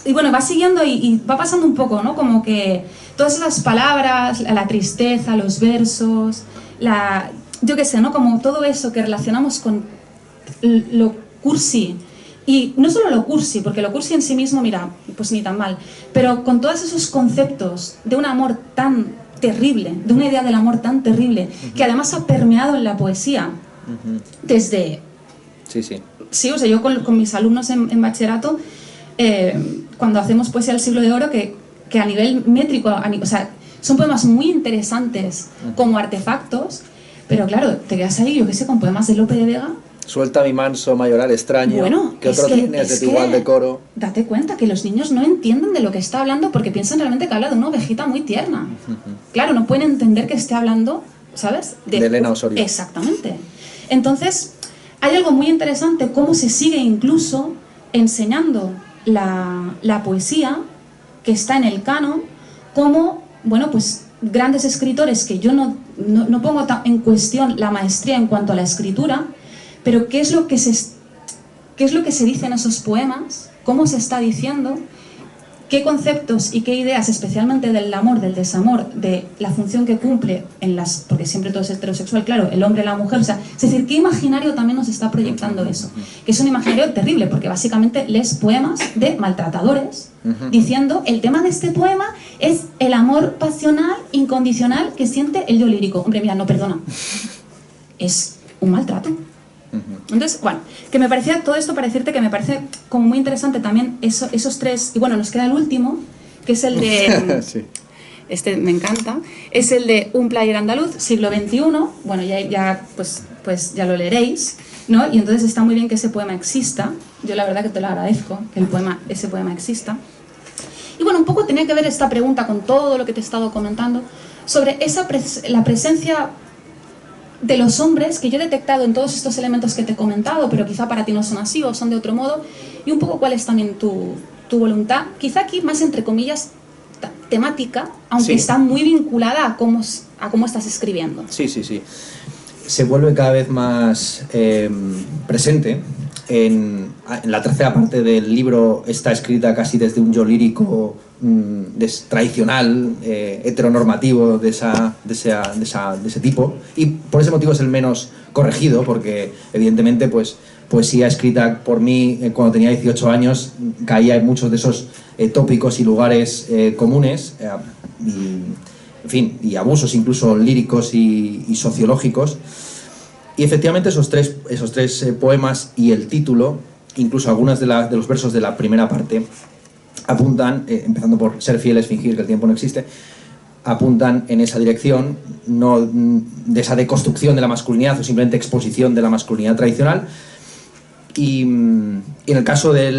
y bueno, va siguiendo y va pasando un poco, ¿no? Como que todas esas palabras, la tristeza, los versos, yo qué sé, ¿no? Como todo eso que relacionamos con lo cursi, y no solo lo cursi, porque lo cursi en sí mismo, mira, pues ni tan mal, pero con todos esos conceptos de un amor tan terrible, de una idea del amor tan terrible, que además ha permeado en la poesía, desde... Sí, sí. Sí, o sea, yo con mis alumnos en bachillerato, cuando hacemos poesía del siglo de oro, que a nivel métrico, o sea, son poemas muy interesantes como artefactos, pero claro, te quedas ahí, yo qué sé, con poemas de Lope de Vega. Suelta mi manso mayoral extraño, bueno, que otro tienes de tu igual decoro. Date cuenta que los niños no entienden de lo que está hablando porque piensan realmente que habla de una ovejita muy tierna. Claro, no pueden entender que esté hablando, ¿sabes? De Elena Osorio. Exactamente. Entonces, hay algo muy interesante, cómo se sigue incluso enseñando la poesía que está en el canon, como, bueno, pues grandes escritores que yo no pongo en cuestión la maestría en cuanto a la escritura, pero ¿qué es lo que se dice en esos poemas? ¿Cómo se está diciendo? ¿Qué conceptos y qué ideas, especialmente del amor, del desamor, de la función que cumple porque siempre todo es heterosexual, claro, el hombre, la mujer, o sea, es decir, ¿qué imaginario también nos está proyectando eso? Que es un imaginario terrible, porque básicamente lees poemas de maltratadores, diciendo, el tema de este poema es el amor pasional, incondicional, que siente el yo lírico. Hombre, mira, no, perdona, es un maltrato. Entonces, bueno, que me parecía todo esto para decirte que me parece como muy interesante también esos tres, y bueno, nos queda el último, que es el de, sí. Este me encanta, es el de Un player andaluz, siglo XXI, bueno, ya pues ya lo leeréis, ¿no? Y entonces está muy bien que ese poema exista, yo la verdad que te lo agradezco, que ese poema exista. Y bueno, un poco tenía que ver esta pregunta con todo lo que te he estado comentando, sobre la presencia de los hombres que yo he detectado en todos estos elementos que te he comentado, pero quizá para ti no son así o son de otro modo, y un poco cuál es también tu voluntad, quizá aquí más entre comillas temática, aunque sí, está muy vinculada a cómo estás escribiendo. Sí. Se vuelve cada vez más presente. En la tercera parte del libro está escrita casi desde un yo lírico tradicional, heteronormativo de ese tipo, y por ese motivo es el menos corregido, porque evidentemente pues poesía escrita por mí cuando tenía 18 años caía en muchos de esos tópicos y lugares comunes, y abusos incluso líricos y sociológicos. Y efectivamente esos tres poemas y el título, incluso algunas de los versos de la primera parte, apuntan, empezando por ser fieles, fingir que el tiempo no existe, apuntan en esa dirección, no de esa deconstrucción de la masculinidad o simplemente exposición de la masculinidad tradicional. Y en el caso de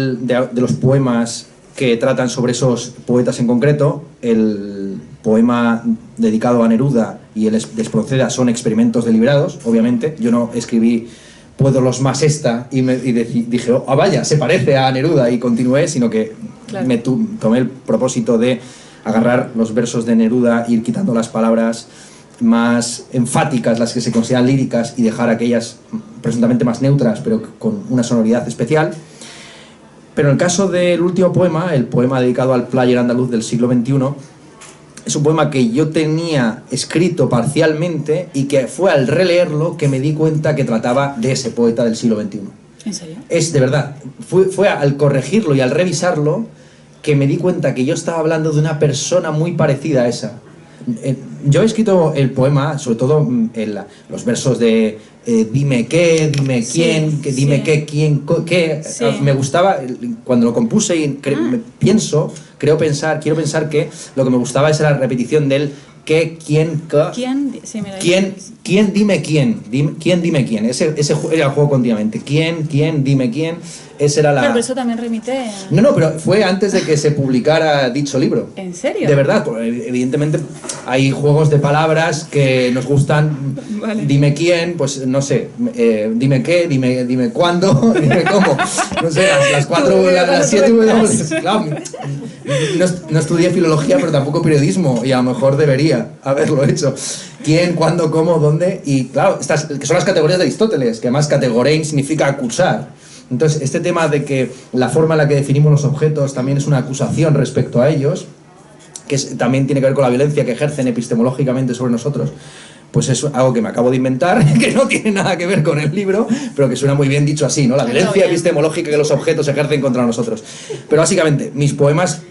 los poemas que tratan sobre esos poetas en concreto, el poema dedicado a Neruda y el Desproceda son experimentos deliberados, obviamente. Yo no escribí Puedo los más esta y dije, oh, vaya, se parece a Neruda y continué, sino que claro, me tomé el propósito de agarrar los versos de Neruda, ir quitando las palabras más enfáticas, las que se consideran líricas, y dejar aquellas presuntamente más neutras, pero con una sonoridad especial. Pero en el caso del último poema, el poema dedicado al player andaluz del siglo XXI, es un poema que yo tenía escrito parcialmente y que fue al releerlo que me di cuenta que trataba de ese poeta del siglo XXI. ¿En serio? Es de verdad. Fue al corregirlo y al revisarlo que me di cuenta que yo estaba hablando de una persona muy parecida a esa. Yo he escrito el poema, sobre todo los versos de dime qué, dime quién, sí, dime sí, qué, quién, qué. Sí. Me gustaba, cuando lo compuse y quiero pensar que lo que me gustaba es la repetición del qué, quién, qué. ¿Quién? Sí, mira, ¿Quién, dime quién? ¿Quién, dime quién? Ese era el juego continuamente. ¿Quién, dime quién? Esa era la... Pero eso también remite a... No, pero fue antes de que se publicara dicho libro. ¿En serio? De verdad, evidentemente hay juegos de palabras que nos gustan. Vale. Dime quién, pues no sé, dime qué, dime cuándo, dime cómo. No sé, las 4, las 7 claro, no estudié filología, pero tampoco periodismo, y a lo mejor debería haberlo hecho. quién, cuándo, cómo, dónde. Y claro, estas que son las categorías de Aristóteles, que además categorein significa acusar. Entonces, este tema de que la forma en la que definimos los objetos también es una acusación respecto a ellos, que también tiene que ver con la violencia que ejercen epistemológicamente sobre nosotros, pues es algo que me acabo de inventar, que no tiene nada que ver con el libro, pero que suena muy bien dicho así, ¿no? La violencia epistemológica que los objetos ejercen contra nosotros. Pero básicamente, mis poemas,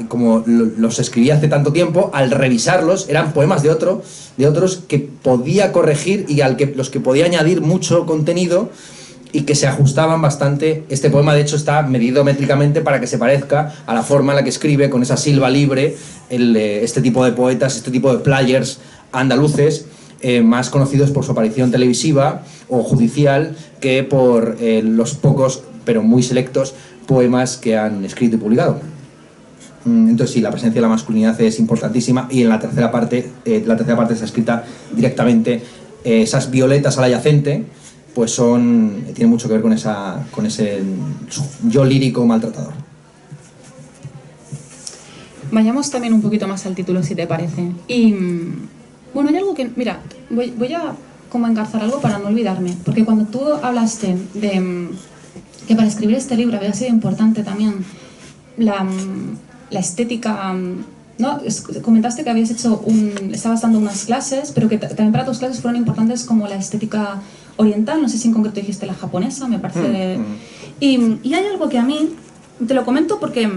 como los escribí hace tanto tiempo, al revisarlos, eran poemas de otros que podía corregir y los que podía añadir mucho contenido y que se ajustaban bastante. Este poema, de hecho, está medido métricamente para que se parezca a la forma en la que escribe, con esa silba libre, este tipo de poetas, este tipo de players andaluces, más conocidos por su aparición televisiva o judicial que por los pocos, pero muy selectos, poemas que han escrito y publicado. Entonces sí, la presencia de la masculinidad es importantísima, y en la tercera parte está escrita directamente. Esas violetas al adyacente pues tienen mucho que ver con ese yo lírico maltratador. Vayamos también un poquito más al título, si te parece. Y bueno, hay algo que, mira, voy a como engarzar algo para no olvidarme, porque cuando tú hablaste de que para escribir este libro había sido importante también la estética, ¿no? Comentaste que estabas dando unas clases, pero que también para tus clases fueron importantes como la estética oriental, no sé si en concreto dijiste la japonesa, me parece. Y hay algo que a mí, te lo comento porque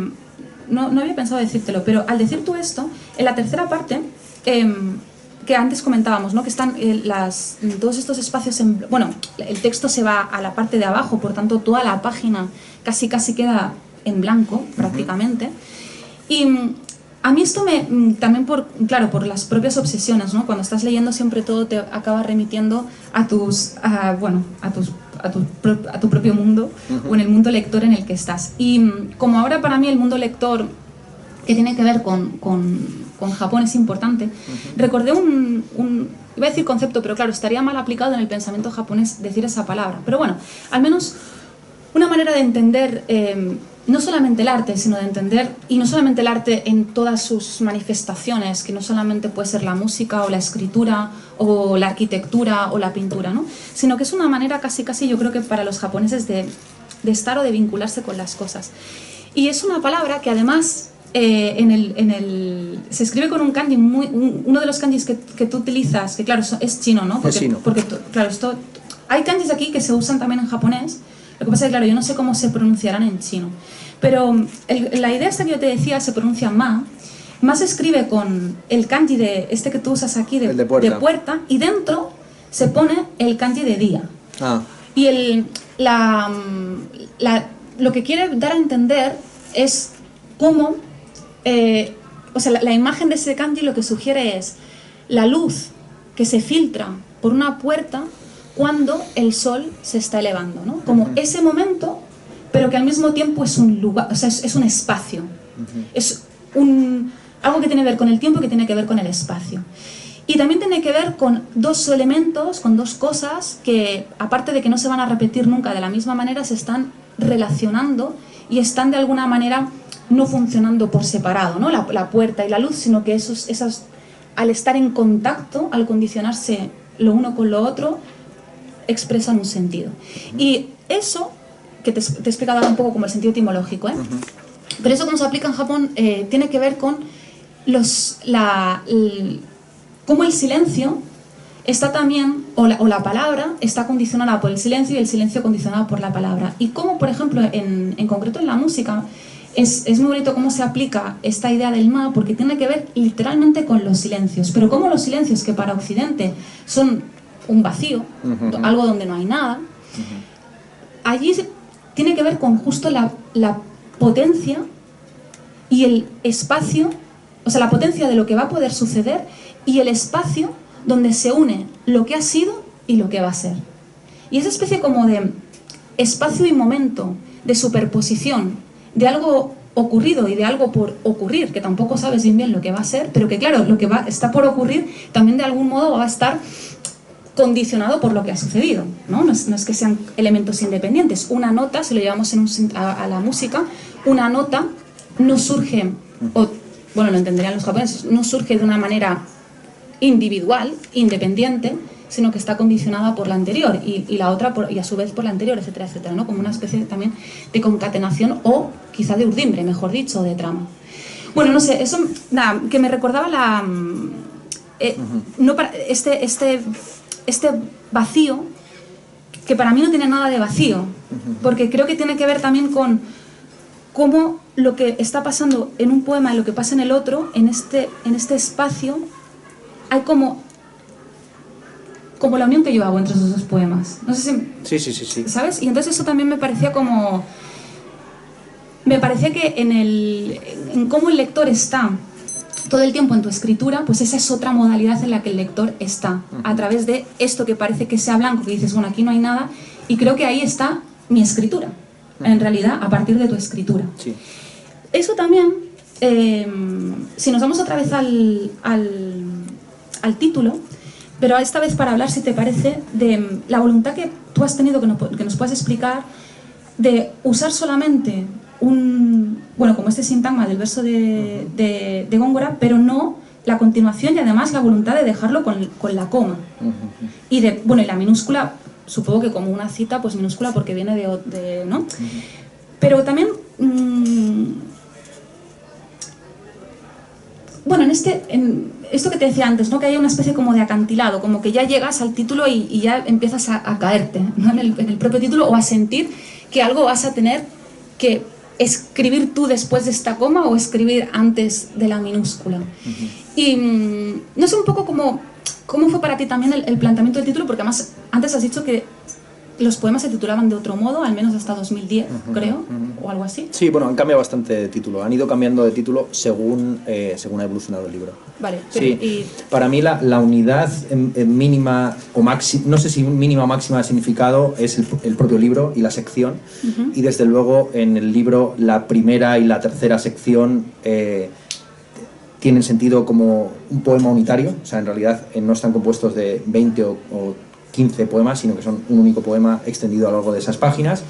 no había pensado decírtelo, pero al decir tú esto, en la tercera parte, que antes comentábamos, ¿no? Que están todos estos espacios, bueno, el texto se va a la parte de abajo, por tanto toda la página casi queda en blanco, prácticamente. Y a mí esto también por las propias obsesiones, ¿no? Cuando estás leyendo siempre todo te acaba remitiendo a tu propio mundo, o en el mundo lector en el que estás. Y como ahora para mí el mundo lector que tiene que ver con Japón es importante, recordé iba a decir concepto, pero claro, estaría mal aplicado en el pensamiento japonés decir esa palabra. Pero bueno, al menos una manera de entender no solamente el arte, sino de entender, y no solamente el arte en todas sus manifestaciones, que no solamente puede ser la música o la escritura o la arquitectura o la pintura, ¿no? Sino que es una manera casi yo creo que para los japoneses de estar o de vincularse con las cosas. Y es una palabra que además se escribe con un kanji, uno de los kanjis que tú utilizas, que claro, es chino, ¿no? Porque claro, hay kanjis aquí que se usan también en japonés. Lo que pasa es que, claro, yo no sé cómo se pronunciarán en chino. Pero la idea esta que yo te decía se pronuncia ma. Ma se escribe con el kanji que tú usas aquí de puerta, y dentro se pone el kanji de día. Y lo que quiere dar a entender es cómo, o sea, la imagen de ese kanji lo que sugiere es la luz que se filtra por una puerta cuando el sol se está elevando, ¿no? Como ese momento, pero que al mismo tiempo es un lugar, o sea, es un espacio. Es algo que tiene que ver con el tiempo y que tiene que ver con el espacio. Y también tiene que ver con dos elementos, con dos cosas que, aparte de que no se van a repetir nunca de la misma manera, se están relacionando y están de alguna manera no funcionando por separado, ¿no? La puerta y la luz, sino que esas, al estar en contacto, al condicionarse lo uno con lo otro, expresan un sentido. Y eso, que te he explicado ahora un poco como el sentido etimológico, pero eso como se aplica en Japón tiene que ver con cómo el silencio está también, o la palabra está condicionada por el silencio, y el silencio condicionado por la palabra. Y cómo, por ejemplo, en concreto en la música, es muy bonito cómo se aplica esta idea del ma, porque tiene que ver literalmente con los silencios. Pero como los silencios, que para Occidente son un vacío, algo donde no hay nada, allí tiene que ver con justo la potencia y el espacio, o sea, la potencia de lo que va a poder suceder y el espacio donde se une lo que ha sido y lo que va a ser. Y esa especie como de espacio y momento, de superposición, de algo ocurrido y de algo por ocurrir, que tampoco sabes bien lo que va a ser, pero que claro, lo que está por ocurrir también de algún modo va a estar condicionado por lo que ha sucedido, ¿no? No es que sean elementos independientes. Una nota, si lo llevamos a la música, una nota no surge, bueno, lo entenderían los japoneses, no surge de una manera individual, independiente, sino que está condicionada por la anterior y la otra y a su vez por la anterior, etcétera, etcétera, ¿no? Como una especie también de concatenación o quizá de urdimbre, mejor dicho, de trama. Bueno, no sé, eso, nada, que me recordaba la... no para, este vacío, que para mí no tiene nada de vacío, porque creo que tiene que ver también con cómo lo que está pasando en un poema y lo que pasa en el otro, en este espacio, hay como la unión que yo hago entre esos dos poemas. No sé si... Sí. ¿Sabes? Y entonces eso también me parecía como... Me parecía que en cómo el lector está todo el tiempo en tu escritura, pues esa es otra modalidad en la que el lector está, a través de esto que parece que sea blanco, que dices, bueno, aquí no hay nada, y creo que ahí está mi escritura, en realidad, a partir de tu escritura. Sí. Eso también, si nos vamos otra vez al título, pero esta vez para hablar, si te parece, de la voluntad que tú has tenido, que nos puedas explicar, de usar solamente bueno, como este sintagma del verso de Góngora, pero no la continuación y además la voluntad de dejarlo con la coma. Y bueno, y la minúscula, supongo que como una cita, pues minúscula porque viene de ¿no? Pero también, bueno, en esto que te decía antes, ¿no? Que hay una especie como de acantilado, como que ya llegas al título y ya empiezas a caerte, ¿no? en el propio título, o a sentir que algo vas a tener que escribir tú después de esta coma o escribir antes de la minúscula. Y no sé un poco cómo fue para ti también el planteamiento del título, porque además antes has dicho que los poemas se titulaban de otro modo, al menos hasta 2010, creo, o algo así. Sí, bueno, han cambiado bastante de título, han ido cambiando de título según ha evolucionado el libro. Vale, pero, sí, para mí la unidad mínima o máxima, no sé si mínima o máxima de significado, es el propio libro y la sección, y desde luego en el libro la primera y la tercera sección tienen sentido como un poema unitario, o sea, en realidad no están compuestos de 20 o 15 poemas, sino que son un único poema extendido a lo largo de esas páginas,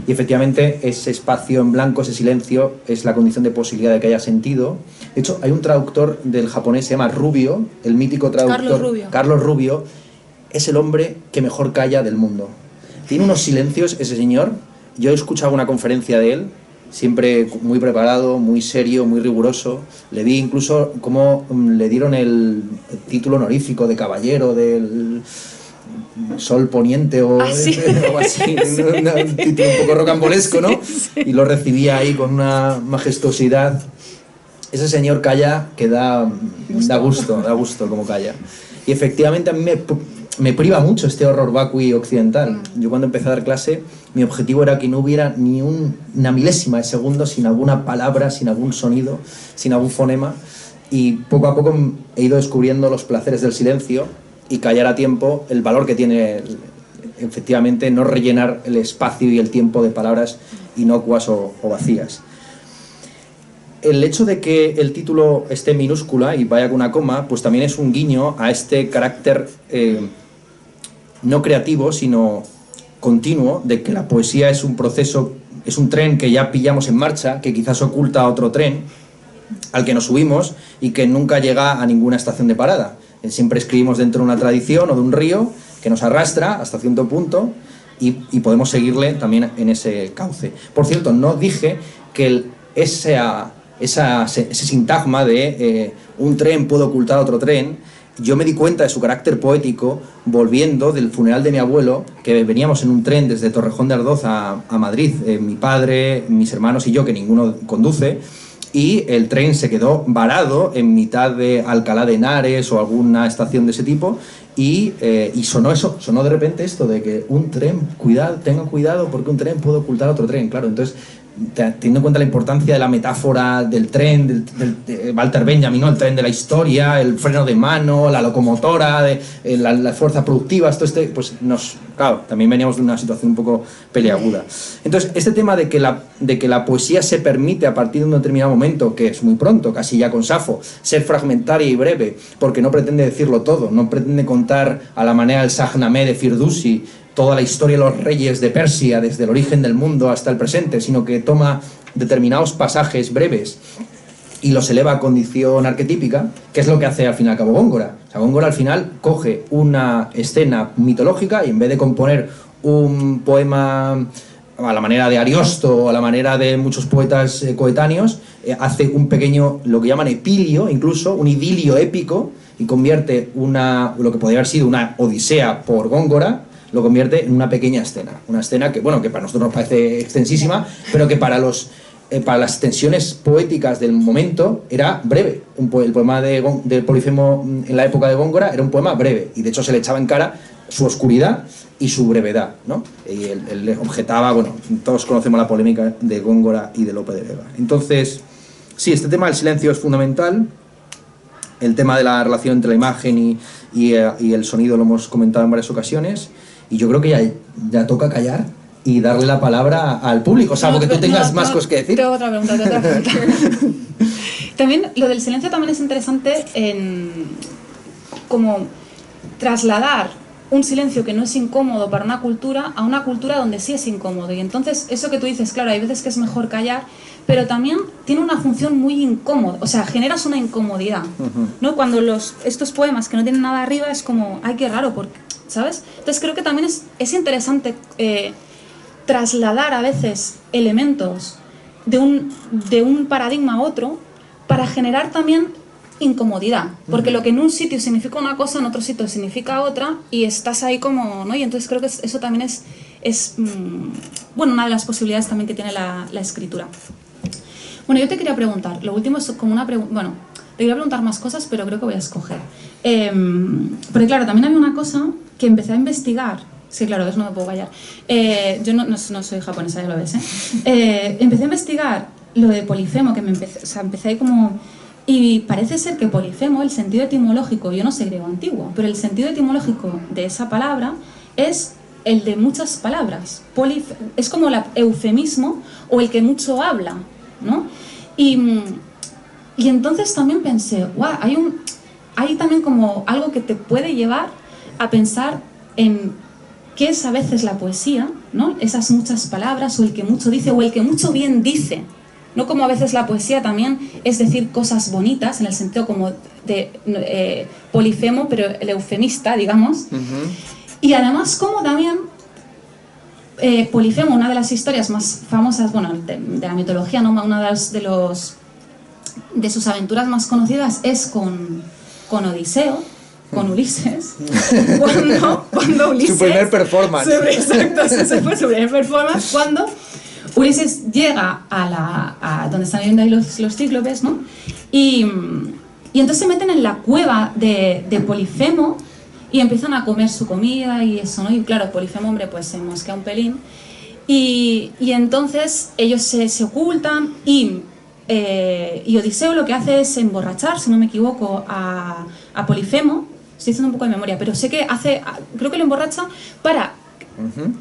y efectivamente ese espacio en blanco, ese silencio, es la condición de posibilidad de que haya sentido. De hecho, hay un traductor del japonés, se llama Rubio, el mítico traductor Carlos Rubio, es el hombre que mejor calla del mundo. Tiene unos silencios ese señor. Yo he escuchado una conferencia de él, siempre muy preparado, muy serio, muy riguroso. Le vi incluso cómo le dieron el título honorífico de caballero del Sol Poniente o algo así, sí. un título un poco rocambolesco, ¿no? Sí. Y lo recibía ahí con una majestuosidad. Ese señor calla que da gusto como calla. Y efectivamente a mí me priva mucho este horror vacui occidental. Yo cuando empecé a dar clase, mi objetivo era que no hubiera ni una milésima de segundo sin alguna palabra, sin algún sonido, sin algún fonema. Y poco a poco he ido descubriendo los placeres del silencio y callar a tiempo, el valor que tiene efectivamente no rellenar el espacio y el tiempo de palabras inocuas o vacías. El hecho de que el título esté en minúscula y vaya con una coma, pues también es un guiño a este carácter no creativo, sino continuo, de que la poesía es un proceso, es un tren que ya pillamos en marcha, que quizás oculta a otro tren al que nos subimos y que nunca llega a ninguna estación de parada. Siempre escribimos dentro de una tradición o de un río que nos arrastra hasta cierto punto y podemos seguirle también en ese cauce. Por cierto, no dije que ese sintagma de un tren puede ocultar a otro tren, yo me di cuenta de su carácter poético volviendo del funeral de mi abuelo, que veníamos en un tren desde Torrejón de Ardoz a Madrid, mi padre, mis hermanos y yo, que ninguno conduce, y el tren se quedó varado en mitad de Alcalá de Henares o alguna estación de ese tipo y sonó eso, sonó de repente esto de que un tren, tengan cuidado porque un tren puede ocultar a otro tren, claro. Entonces, teniendo en cuenta la importancia de la metáfora del tren, de Walter Benjamin, ¿no? El tren de la historia, el freno de mano, la locomotora, la fuerza productiva, pues claro, también veníamos de una situación un poco peleaguda. Entonces, este tema de que la poesía se permite a partir de un determinado momento, que es muy pronto, casi ya con Safo, ser fragmentaria y breve, porque no pretende decirlo todo, no pretende contar a la manera del Shahnameh de Firdusi toda la historia de los reyes de Persia desde el origen del mundo hasta el presente, sino que toma determinados pasajes breves y los eleva a condición arquetípica, que es lo que hace al fin y al cabo Góngora. O sea, Góngora al final coge una escena mitológica y en vez de componer un poema a la manera de Ariosto o a la manera de muchos poetas coetáneos, hace un pequeño, lo que llaman epilio, incluso un idilio épico, y convierte lo que podría haber sido una odisea por Góngora, lo convierte en una pequeña escena. Una escena que, bueno, que para nosotros nos parece extensísima, pero que para las tensiones poéticas del momento era breve. El poema del Polifemo en la época de Góngora era un poema breve, y de hecho se le echaba en cara su oscuridad y su brevedad, ¿no? Y él le objetaba, bueno, todos conocemos la polémica de Góngora y de Lope de Vega. Entonces, sí, este tema del silencio es fundamental. El tema de la relación entre la imagen y el sonido lo hemos comentado en varias ocasiones, y yo creo que ya toca callar y darle la palabra al público, salvo que tú tengas más cosas que decir. Tengo otra pregunta. También lo del silencio también es interesante en como trasladar un silencio que no es incómodo para una cultura a una cultura donde sí es incómodo. Y entonces eso que tú dices, claro, hay veces que es mejor callar, pero también tiene una función muy incómoda, o sea, generas una incomodidad, ¿no? Cuando estos poemas que no tienen nada arriba es como, ay, qué raro, porque, ¿sabes? Entonces creo que también es interesante trasladar a veces elementos de un paradigma a otro para generar también incomodidad, porque lo que en un sitio significa una cosa, en otro sitio significa otra, y estás ahí como, ¿no? Y entonces creo que eso también es bueno, una de las posibilidades también que tiene la escritura. Bueno, yo te quería preguntar, lo último es como una pregunta, bueno, te quería preguntar más cosas, pero creo que voy a escoger. Porque claro, también había una cosa que empecé a investigar. Sí, claro, ves, no me puedo callar. Yo no soy japonesa, ya lo ves, ¿eh? Empecé a investigar lo de Polifemo, que empecé ahí como... Y parece ser que Polifemo, el sentido etimológico, yo no sé griego antiguo, pero el sentido etimológico de esa palabra es el de muchas palabras. Es como el eufemismo o el que mucho habla, ¿no? Y entonces también pensé, wow, hay también como algo que te puede llevar a pensar en qué es a veces la poesía, ¿no? Esas muchas palabras, o el que mucho dice, o el que mucho bien dice, ¿no? Como a veces la poesía también es decir cosas bonitas, en el sentido como de Polifemo, pero el eufemista, digamos. Y además como también Polifemo, una de las historias más famosas, bueno, de la mitología, ¿no? Una de sus aventuras más conocidas es con Odiseo, con Ulises, cuando Ulises... Su primer performance. Exacto, ese fue su primer performance, cuando Ulises llega a donde están viviendo ahí los cíclopes, ¿no? Y entonces se meten en la cueva de Polifemo y empiezan a comer su comida y eso, ¿no? Y claro, Polifemo, hombre, pues se mosquea un pelín. Y entonces ellos se ocultan y Odiseo lo que hace es emborrachar, si no me equivoco, a Polifemo. Estoy diciendo un poco de memoria, pero sé que creo que lo emborracha para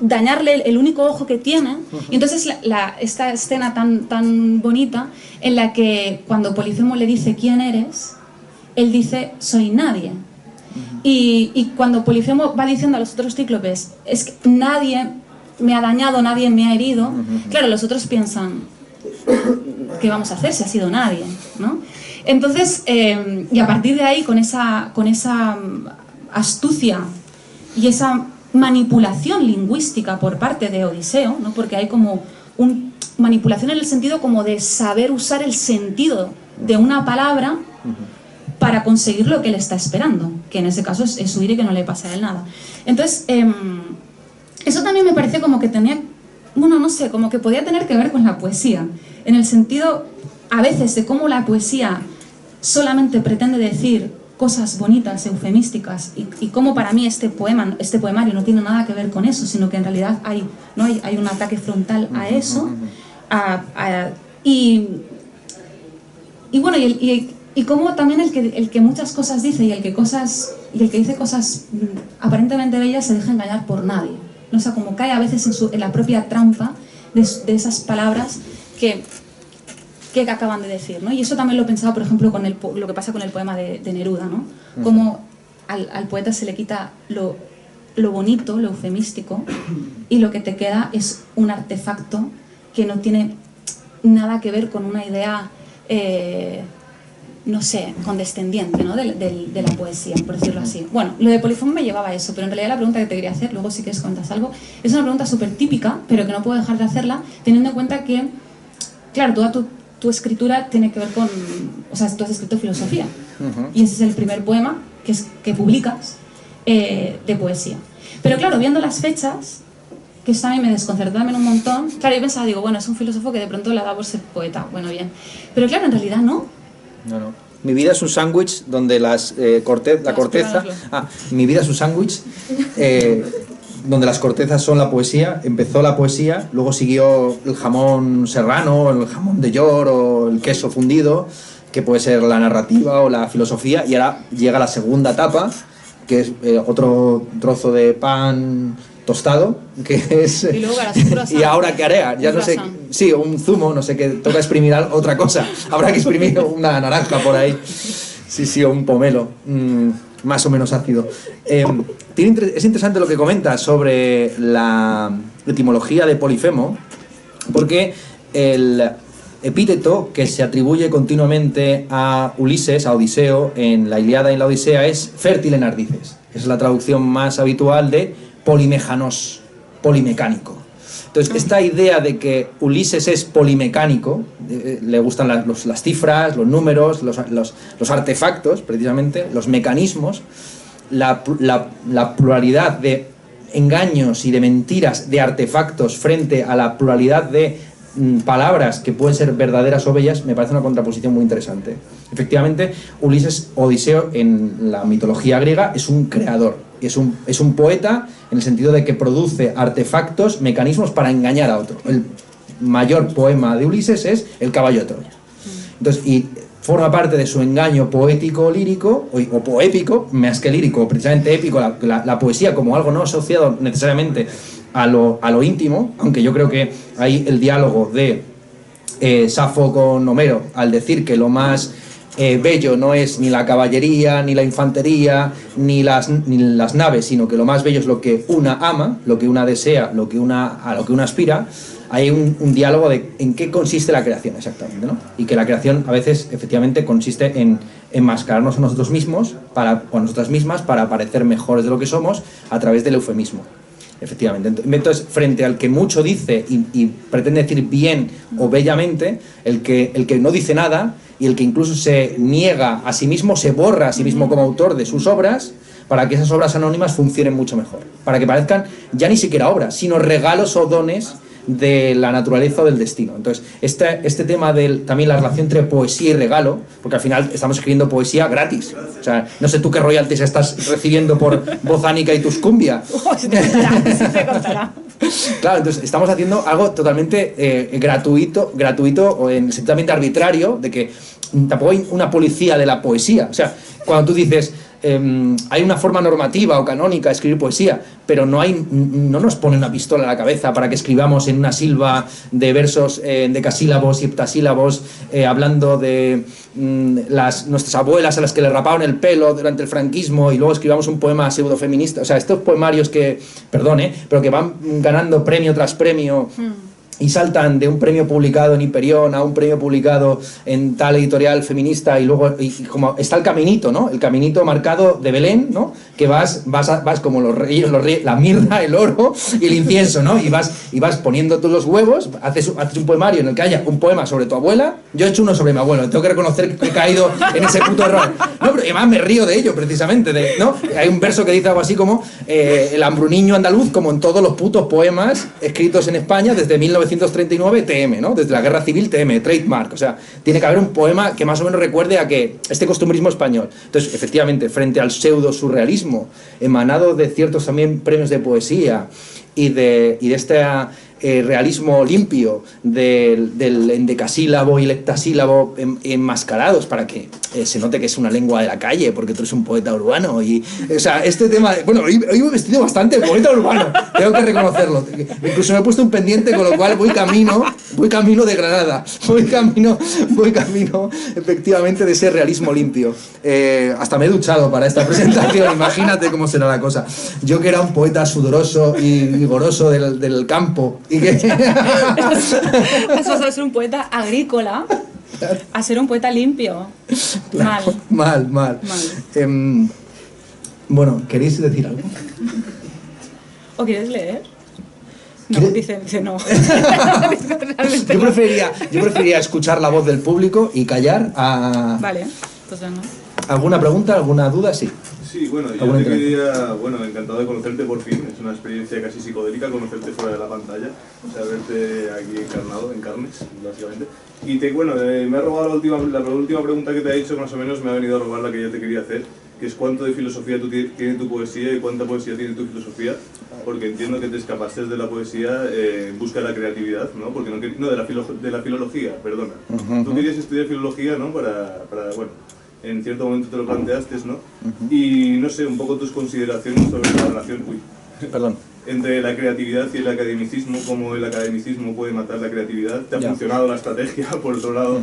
dañarle el único ojo que tiene. Y entonces esta escena tan bonita en la que cuando Polifemo le dice ¿quién eres?, él dice soy nadie. Y cuando Polifemo va diciendo a los otros cíclopes es que nadie me ha dañado, nadie me ha herido, claro, los otros piensan ¿qué vamos a hacer si ha sido nadie?, ¿no? Entonces, y a partir de ahí, con esa astucia y esa manipulación lingüística por parte de Odiseo, ¿no? Porque hay como manipulación en el sentido como de saber usar el sentido de una palabra para conseguir lo que él está esperando, que en ese caso es huir y que no le pase a él nada. Entonces, eso también me parece como que tenía, bueno, no sé, como que podía tener que ver con la poesía, en el sentido a veces de cómo la poesía solamente pretende decir cosas bonitas, eufemísticas, y cómo para mí este poemario no tiene nada que ver con eso, sino que en realidad hay un ataque frontal a eso, y bueno, y cómo también el que muchas cosas dice y el que dice cosas aparentemente bellas se deja engañar por nadie, ¿no? O sea, como cae a veces en la propia trampa de esas palabras que acaban de decir, ¿no? Y eso también lo he pensado, por ejemplo, con lo que pasa con el poema de Neruda, ¿no? Como al poeta se le quita lo bonito, lo eufemístico, y lo que te queda es un artefacto que no tiene nada que ver con una idea no sé, condescendiente, ¿no? de la poesía, por decirlo así. Bueno, lo de Polifemo me llevaba a eso, pero en realidad la pregunta que te quería hacer, luego si quieres comentas algo, es una pregunta súper típica, pero que no puedo dejar de hacerla, teniendo en cuenta que, claro, toda tu escritura tiene que ver con... O sea, tú has escrito filosofía, y ese es el primer poema que publicas de poesía. Pero claro, viendo las fechas, que eso a mí me desconcertó también un montón, claro, yo pensaba, digo, bueno, es un filósofo que de pronto le ha dado por ser poeta, bueno, bien. Pero claro, en realidad no. No. Mi vida es un sándwich donde la corteza... mi vida es un sándwich donde las cortezas son la poesía. Empezó la poesía, luego siguió el jamón serrano, el jamón de york o el queso fundido, que puede ser la narrativa o la filosofía, y ahora llega la segunda etapa, que es otro trozo de pan tostado, que es... Y luego harás un croissant. ¿Y ahora qué haré? Ya no sé... Sí, un zumo, no sé qué, toca exprimir otra cosa. Habrá que exprimir una naranja por ahí. Sí, o un pomelo, más o menos ácido. Es interesante lo que comentas sobre la etimología de Polifemo, porque el epíteto que se atribuye continuamente a Ulises, a Odiseo, en la Ilíada y en la Odisea, es fértil en ardices. Es la traducción más habitual de poliméjanos, polimecánico. Entonces, esta idea de que Ulises es polimecánico, le gustan las cifras, los números, los artefactos, precisamente, los mecanismos, la pluralidad de engaños y de mentiras de artefactos frente a la pluralidad de palabras que pueden ser verdaderas o bellas, me parece una contraposición muy interesante. Efectivamente, Odiseo en la mitología griega es un creador, es un poeta en el sentido de que produce artefactos, mecanismos para engañar a otro. El mayor poema de Ulises es El caballo de Troya. Entonces, y forma parte de su engaño poético lírico, o poépico, más que lírico, precisamente épico, la poesía como algo no asociado necesariamente a lo íntimo, aunque yo creo que hay el diálogo de Safo con Homero al decir que lo más bello no es ni la caballería, ni la infantería, ni las naves, sino que lo más bello es lo que una ama, lo que una desea, a lo que una aspira. Hay un diálogo de en qué consiste la creación exactamente, ¿no? Y que la creación a veces efectivamente consiste en enmascararnos a nosotros mismos o a nosotras mismas para parecer mejores de lo que somos a través del eufemismo. Efectivamente. Entonces, frente al que mucho dice y pretende decir bien o bellamente, el que no dice nada y el que incluso se niega a sí mismo, se borra a sí mismo como autor de sus obras, para que esas obras anónimas funcionen mucho mejor. Para que parezcan ya ni siquiera obras, sino regalos o dones de la naturaleza o del destino. Entonces, este tema de también la relación entre poesía y regalo, porque al final estamos escribiendo poesía gratis. O sea, no sé tú qué royalties estás recibiendo por Bozánica y Tuscumbia. Se te contará. Claro, entonces estamos haciendo algo totalmente gratuito o totalmente arbitrario, de que tampoco hay una policía de la poesía. O sea, cuando tú dices... hay una forma normativa o canónica de escribir poesía, pero no nos pone una pistola a la cabeza para que escribamos en una silva de versos decasílabos y heptasílabos, hablando de nuestras abuelas a las que le rapaban el pelo durante el franquismo, y luego escribamos un poema pseudofeminista. O sea, estos poemarios que, pero que van ganando premio tras premio y saltan de un premio publicado en Hiperión a un premio publicado en tal editorial feminista, y luego como está el caminito, ¿no? El caminito marcado de Belén, ¿no? Que vas como los reyes, la mirra, el oro y el incienso, ¿no? Y vas poniendo todos los huevos, haces un poemario en el que haya un poema sobre tu abuela. Yo he hecho uno sobre mi abuelo, tengo que reconocer que he caído en ese puto error. No, pero además me río de ello, precisamente, ¿no? Hay un verso que dice algo así como el hambruniño andaluz, como en todos los putos poemas escritos en España desde 1939, TM, ¿no? Desde la Guerra Civil, TM, trademark. O sea, tiene que haber un poema que más o menos recuerde a que este costumbrismo español. Entonces, efectivamente, frente al pseudo-surrealismo emanado de ciertos también premios de poesía y de este realismo limpio del endecasílabo y el heptasílabo enmascarados para que se note que es una lengua de la calle, porque tú eres un poeta urbano. Y, o sea, este tema... Bueno, hoy me he vestido bastante poeta urbano, tengo que reconocerlo. Incluso me he puesto un pendiente, con lo cual voy camino de Granada. Voy camino efectivamente de ese realismo limpio. Hasta me he duchado para esta presentación, imagínate cómo será la cosa. Yo, que era un poeta sudoroso y vigoroso del campo, y que... Eso es ser un poeta agrícola. A ser un poeta limpio. Claro, Mal. mal. Bueno, ¿queréis decir algo? ¿O quieres leer? No, dice no. yo preferiría escuchar la voz del público y callar a... Vale, pues venga. ¿Alguna pregunta, alguna duda? Sí. Sí, bueno, yo te quería, encantado de conocerte por fin, es una experiencia casi psicodélica conocerte fuera de la pantalla, o sea, verte aquí encarnado, en carnes, básicamente. Y me ha robado la última pregunta que te ha hecho, más o menos me ha venido a robar la que yo te quería hacer, que es cuánto de filosofía tiene tu poesía y cuánta poesía tiene tu filosofía, porque entiendo que te escapaste de la poesía en busca de la creatividad, ¿no? Porque de la filología, perdona. Tú querías estudiar filología, ¿no? Para en cierto momento te lo planteaste, ¿no? Y no sé, un poco tus consideraciones sobre la relación entre la creatividad y el academicismo, cómo el academicismo puede matar la creatividad. ¿Te ha funcionado la estrategia? Por otro lado,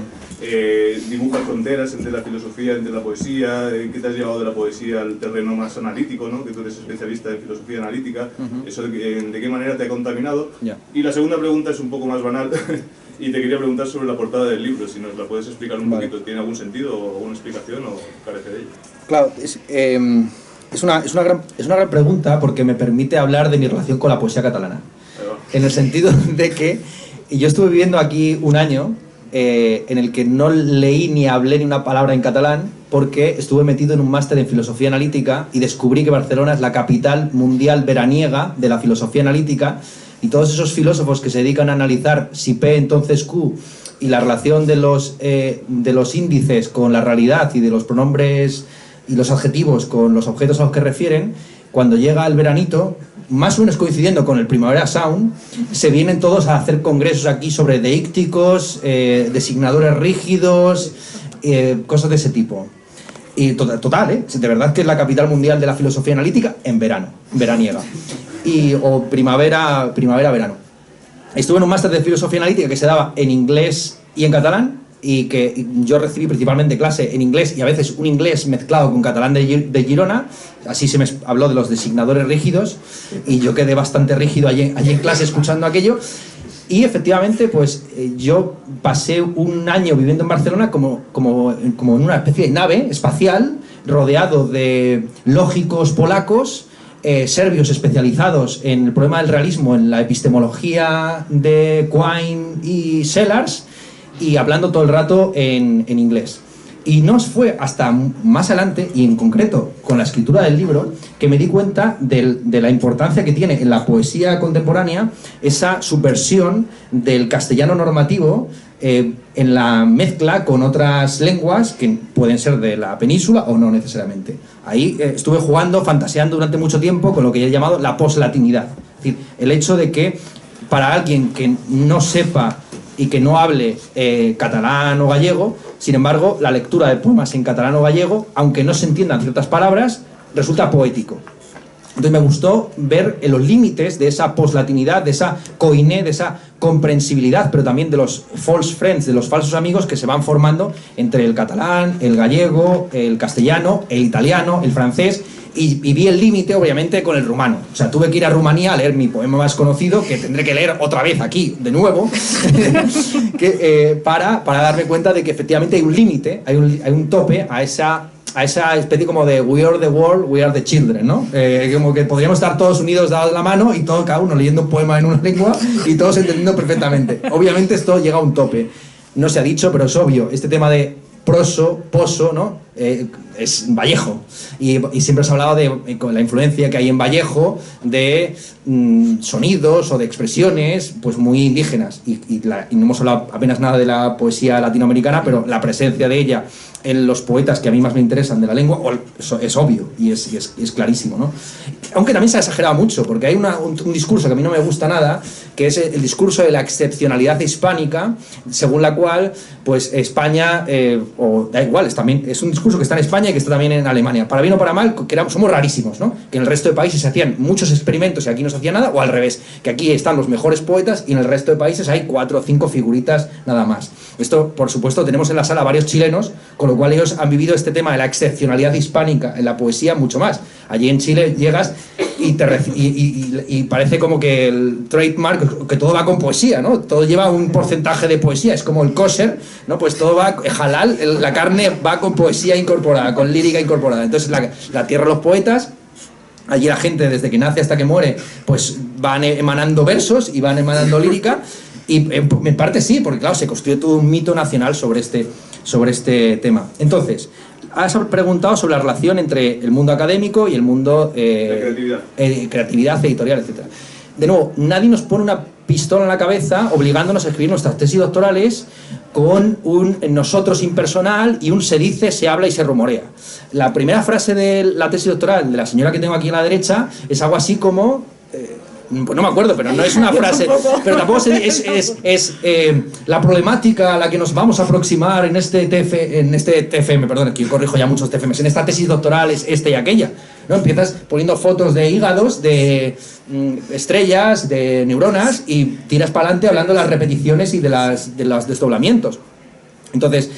dibujas fronteras entre la filosofía, entre la poesía. ¿Qué te has llevado de la poesía al terreno más analítico, ¿no? Que tú eres especialista en filosofía analítica. ¿Eso de qué manera te ha contaminado? Y la segunda pregunta es un poco más banal. Y te quería preguntar sobre la portada del libro, si nos la puedes explicar un poquito. ¿Tiene algún sentido o alguna explicación o carece de ella? Claro, es una gran pregunta porque me permite hablar de mi relación con la poesía catalana. En el sentido de que yo estuve viviendo aquí un año en el que no leí ni hablé ni una palabra en catalán porque estuve metido en un máster en filosofía analítica y descubrí que Barcelona es la capital mundial veraniega de la filosofía analítica. Y todos esos filósofos que se dedican a analizar si P entonces Q y la relación de los índices con la realidad y de los pronombres y los adjetivos con los objetos a los que refieren, cuando llega el veranito, más o menos coincidiendo con el Primavera Sound, se vienen todos a hacer congresos aquí sobre deícticos, designadores rígidos, cosas de ese tipo. Y total, de verdad que es la capital mundial de la filosofía analítica en verano, veraniega. O primavera-verano. Estuve en un máster de filosofía analítica que se daba en inglés y en catalán, y que yo recibí principalmente clase en inglés y a veces un inglés mezclado con catalán de Girona. Así se me habló de los designadores rígidos y yo quedé bastante rígido allí en clase escuchando aquello. Y efectivamente, pues yo pasé un año viviendo en Barcelona como en una especie de nave espacial rodeado de lógicos polacos, serbios especializados en el problema del realismo, en la epistemología de Quine y Sellars, y hablando todo el rato en inglés. Y no fue hasta más adelante, y en concreto con la escritura del libro, que me di cuenta de la importancia que tiene en la poesía contemporánea esa subversión del castellano normativo en la mezcla con otras lenguas que pueden ser de la península o no necesariamente. Ahí estuve jugando, fantaseando durante mucho tiempo con lo que he llamado la poslatinidad. Es decir, el hecho de que para alguien que no sepa y que no hable catalán o gallego, sin embargo, la lectura de poemas en catalán o gallego, aunque no se entiendan ciertas palabras, resulta poético. Entonces me gustó ver los límites de esa poslatinidad, de esa koiné, de esa comprensibilidad, pero también de los false friends, de los falsos amigos que se van formando entre el catalán, el gallego, el castellano, el italiano, el francés, y vi el límite, obviamente, con el rumano. O sea, tuve que ir a Rumanía a leer mi poema más conocido, que tendré que leer otra vez aquí, de nuevo, para darme cuenta de que efectivamente hay un límite, hay un tope a esa especie como de we are the world, we are the children, ¿no? Como que podríamos estar todos unidos dados la mano y todo, cada uno leyendo un poema en una lengua y todos entendiendo perfectamente. Obviamente esto llega a un tope. No se ha dicho, pero es obvio. Este tema de proso, poso, ¿no? Es Vallejo. Y siempre se ha hablado de con la influencia que hay en Vallejo de sonidos o de expresiones pues muy indígenas. Y no hemos hablado apenas nada de la poesía latinoamericana, pero la presencia de ella en los poetas que a mí más me interesan de la lengua es obvio y es clarísimo, ¿no? Aunque también se ha exagerado mucho, porque hay un discurso que a mí no me gusta nada, que es el discurso de la excepcionalidad hispánica, según la cual pues España, o da igual, es un discurso que está en España y que está también en Alemania. Para bien o para mal, somos rarísimos, ¿no? Que en el resto de países se hacían muchos experimentos y aquí no se hacía nada, o al revés, que aquí están los mejores poetas y en el resto de países hay 4 o 5 figuritas nada más. Esto, por supuesto, tenemos en la sala varios chilenos, con lo cual ellos han vivido este tema de la excepcionalidad hispánica en la poesía mucho más. Allí en Chile llegas y parece como que el trademark, que todo va con poesía, ¿no? Todo lleva un porcentaje de poesía, es como el kosher, ¿no? Pues todo va, halal, la carne va con poesía incorporada, con lírica incorporada. Entonces la tierra de los poetas. Allí la gente, desde que nace hasta que muere, pues van emanando versos y van emanando lírica. Y en parte sí, porque claro, se construye todo un mito nacional sobre este tema. Entonces, has preguntado sobre la relación entre el mundo académico y el mundo creatividad editorial, etc. De nuevo, nadie nos pone una pistola en la cabeza obligándonos a escribir nuestras tesis doctorales con un nosotros impersonal y un se dice, se habla y se rumorea. La primera frase de la tesis doctoral de la señora que tengo aquí a la derecha es algo así como... pues no me acuerdo, pero no es una frase, pero tampoco es la problemática a la que nos vamos a aproximar en este TFM, perdón, que yo corrijo ya muchos TFMs, en esta tesis doctoral es esta y aquella, ¿no? Empiezas poniendo fotos de hígados, de estrellas, de neuronas y tiras para adelante hablando de las repeticiones y de los desdoblamientos. Entonces,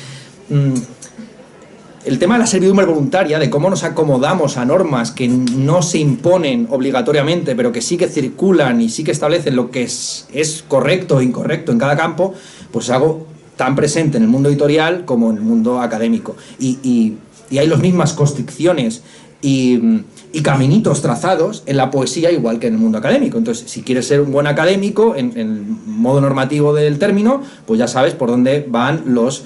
el tema de la servidumbre voluntaria, de cómo nos acomodamos a normas que no se imponen obligatoriamente, pero que sí que circulan y sí que establecen lo que es correcto o incorrecto en cada campo, pues es algo tan presente en el mundo editorial como en el mundo académico. Y hay las mismas constricciones y caminitos trazados en la poesía igual que en el mundo académico. Entonces, si quieres ser un buen académico, en el modo normativo del término, pues ya sabes por dónde van los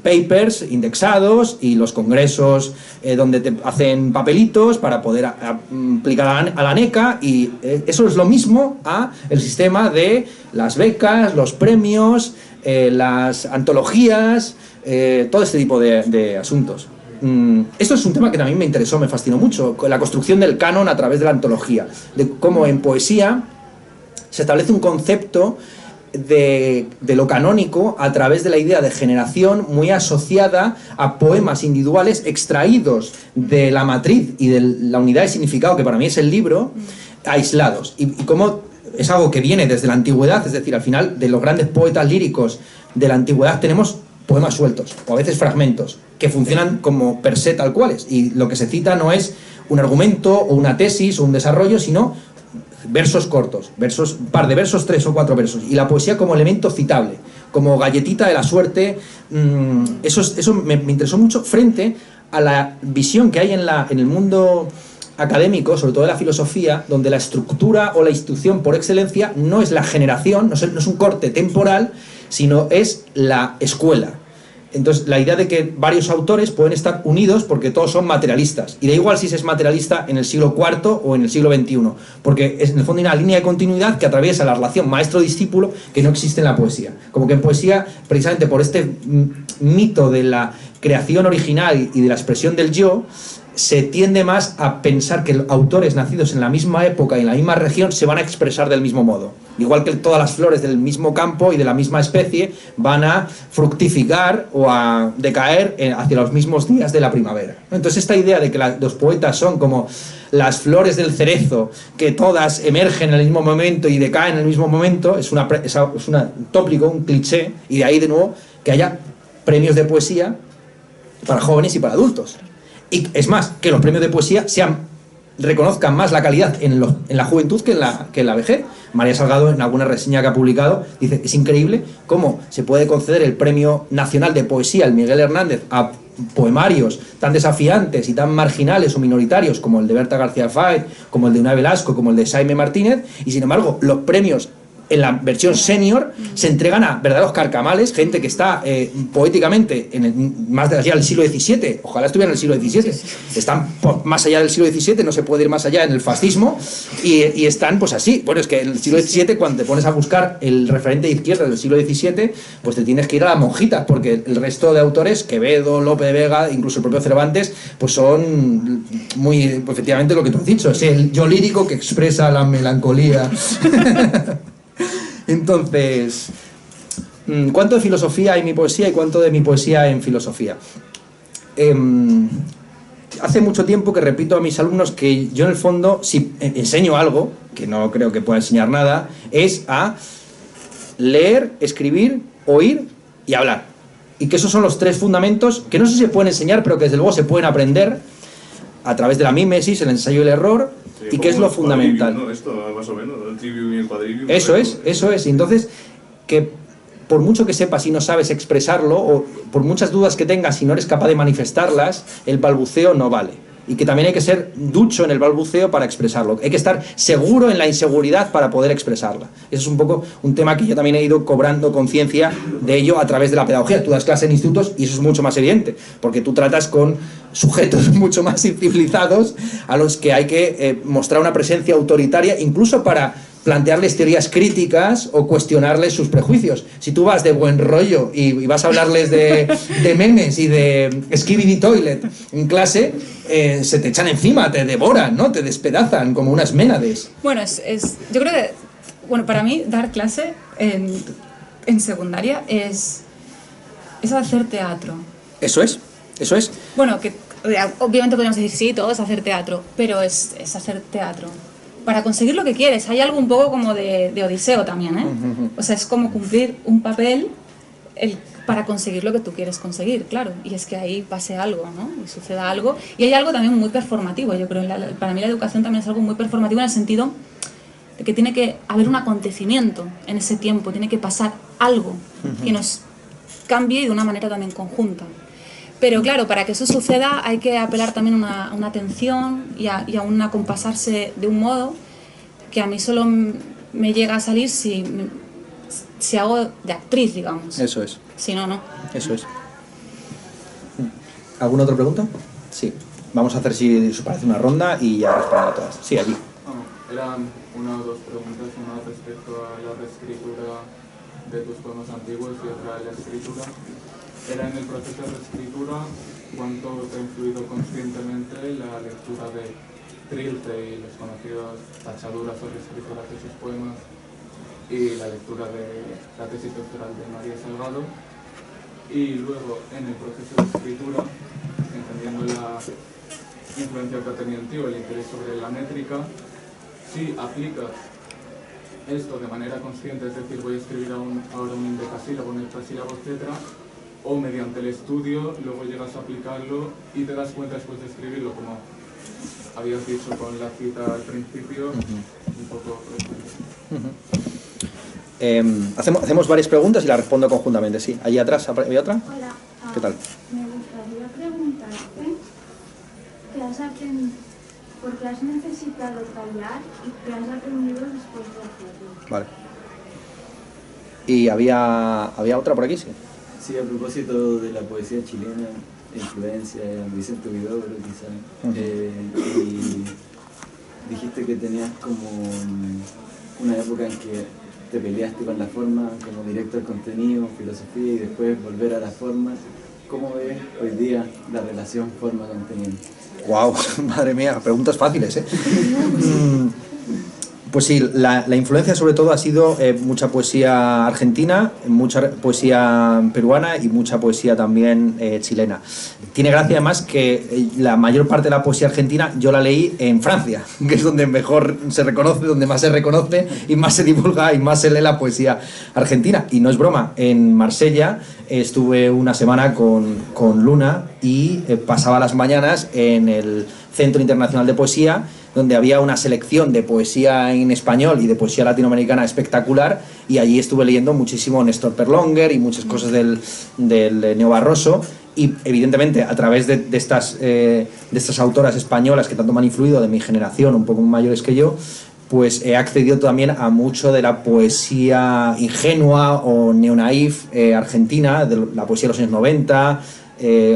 papers indexados y los congresos donde te hacen papelitos para poder aplicar a la NECA, y eso es lo mismo a el sistema de las becas, los premios, las antologías, todo este tipo de asuntos. Esto es un tema que también me interesó, me fascinó mucho, la construcción del canon a través de la antología, de cómo en poesía se establece un concepto de lo canónico a través de la idea de generación muy asociada a poemas individuales extraídos de la matriz y de la unidad de significado, que para mí es el libro, aislados. Y cómo es algo que viene desde la antigüedad, es decir, al final de los grandes poetas líricos de la antigüedad tenemos poemas sueltos, o a veces fragmentos, que funcionan como per se tal cuales, y lo que se cita no es un argumento o una tesis o un desarrollo, sino versos cortos, un par de versos, 3 o 4 versos, y la poesía como elemento citable, como galletita de la suerte. Eso me interesó mucho frente a la visión que hay en el mundo académico, sobre todo de la filosofía, donde la estructura o la institución por excelencia no es la generación, no es un corte temporal, sino es la escuela. Entonces, la idea de que varios autores pueden estar unidos porque todos son materialistas. Y da igual si es materialista en el siglo IV o en el siglo XXI, porque en el fondo hay una línea de continuidad que atraviesa la relación maestro-discípulo que no existe en la poesía. Como que en poesía, precisamente por este mito de la creación original y de la expresión del yo, se tiende más a pensar que autores nacidos en la misma época y en la misma región se van a expresar del mismo modo. Igual que todas las flores del mismo campo y de la misma especie van a fructificar o a decaer hacia los mismos días de la primavera. Entonces esta idea de que los poetas son como las flores del cerezo, que todas emergen en el mismo momento y decaen en el mismo momento, es un tópico, un cliché, y de ahí de nuevo que haya premios de poesía para jóvenes y para adultos. Y es más, que los premios de poesía reconozcan más la calidad en la juventud que en la vejez. María Salgado, en alguna reseña que ha publicado, dice: es increíble cómo se puede conceder el Premio Nacional de Poesía al Miguel Hernández a poemarios tan desafiantes y tan marginales o minoritarios como el de Berta García Fáez, como el de Una Velasco, como el de Jaime Martínez, y sin embargo los premios en la versión senior se entregan a verdaderos carcamales, gente que está poéticamente más allá del siglo XVII, ojalá estuviera en el siglo XVII, están más allá del siglo XVII, no se puede ir más allá en el fascismo, y están pues así. Bueno, es que en el siglo XVII, cuando te pones a buscar el referente de izquierda del siglo XVII, pues te tienes que ir a las monjitas, porque el resto de autores, Quevedo, Lope de Vega, incluso el propio Cervantes, pues son muy, pues, efectivamente lo que tú has dicho, es el yo lírico que expresa la melancolía. Entonces, ¿cuánto de filosofía hay en mi poesía y cuánto de mi poesía en filosofía? Hace mucho tiempo que repito a mis alumnos que yo en el fondo, si enseño algo, que no creo que pueda enseñar nada, es a leer, escribir, oír y hablar. Y que esos son los 3 fundamentos que no sé si se pueden enseñar, pero que desde luego se pueden aprender, a través de la mímesis, el ensayo y el error, y que es lo fundamental. ¿No? Esto, más o menos, el trivium y el quadrivium. Eso es. Entonces, que por mucho que sepas y no sabes expresarlo, o por muchas dudas que tengas y no eres capaz de manifestarlas, el balbuceo no vale. Y que también hay que ser ducho en el balbuceo para expresarlo. Hay que estar seguro en la inseguridad para poder expresarla. Eso es un poco un tema que yo también he ido cobrando conciencia de ello a través de la pedagogía. Tú das clases en institutos y eso es mucho más evidente, porque tú tratas con sujetos mucho más civilizados a los que hay que mostrar una presencia autoritaria, incluso para plantearles teorías críticas o cuestionarles sus prejuicios. Si tú vas de buen rollo y vas a hablarles de memes y de Skibidi Toilet en clase, se te echan encima, te devoran, ¿no? Te despedazan como unas ménades. Bueno, yo creo que, bueno, para mí dar clase en secundaria es hacer teatro. Eso es. Bueno, que obviamente podríamos decir, sí, todo es hacer teatro, pero es hacer teatro. Para conseguir lo que quieres, hay algo un poco como de Odiseo también, ¿eh? O sea, es como cumplir un papel para conseguir lo que tú quieres conseguir, claro. Y es que ahí pase algo, ¿no? Y suceda algo. Y hay algo también muy performativo, yo creo. Para mí la educación también es algo muy performativo en el sentido de que tiene que haber un acontecimiento en ese tiempo, tiene que pasar algo que nos cambie de una manera también conjunta. Pero claro, para que eso suceda hay que apelar también a una atención y a un acompasarse de un modo que a mí solo me llega a salir si hago de actriz, digamos. Eso es. Si no, no. Eso es. ¿Alguna otra pregunta? Sí. Vamos a hacer, si os parece, una ronda y ya respondo a todas. Sí, allí. Eran una o dos preguntas, una respecto a la reescritura de tus poemas antiguos y otra a la escritura. Era en el proceso de reescritura, ¿cuánto te ha influido conscientemente la lectura de Trilce y los conocidos tachaduras o reescrituras de sus poemas y la lectura de la tesis doctoral de María Salgado? Y luego, en el proceso de escritura, entendiendo la influencia que ha tenido en ti o el interés sobre la métrica, si aplicas esto de manera consciente, es decir, voy a escribir ahora un endecasílabo, un heptasílabo, etc., o mediante el estudio luego llegas a aplicarlo y te das cuenta después de escribirlo, como habías dicho con la cita al principio, un poco... Hacemos varias preguntas y las respondo conjuntamente, sí. Allí atrás, ¿había otra? Hola. ¿Qué tal? Me gustaría preguntarte qué has aprendido, porque has necesitado callar y qué has aprendido después de hacerlo. Vale. ¿Y había otra por aquí? Sí. Sí, a propósito de la poesía chilena, influencia de Vicente Huidobro, quizás, y dijiste que tenías como una época en que te peleaste con la forma, como directo al contenido, filosofía, y después volver a la forma. ¿Cómo ves hoy día la relación forma-contenido? Wow, madre mía, preguntas fáciles, ¿eh? Pues sí, la influencia sobre todo ha sido mucha poesía argentina, mucha poesía peruana y mucha poesía también chilena. Tiene gracia además que la mayor parte de la poesía argentina yo la leí en Francia, que es donde mejor se reconoce, donde más se reconoce y más se divulga y más se lee la poesía argentina. Y no es broma, en Marsella estuve una semana con Luna y pasaba las mañanas en el Centro Internacional de Poesía, donde había una selección de poesía en español y de poesía latinoamericana espectacular, y allí estuve leyendo muchísimo Néstor Perlonguer y muchas cosas del neobarroso, y evidentemente a través de estas autoras españolas que tanto me han influido, de mi generación, un poco mayores que yo, pues he accedido también a mucho de la poesía ingenua o neonaif argentina, de la poesía de los años 90.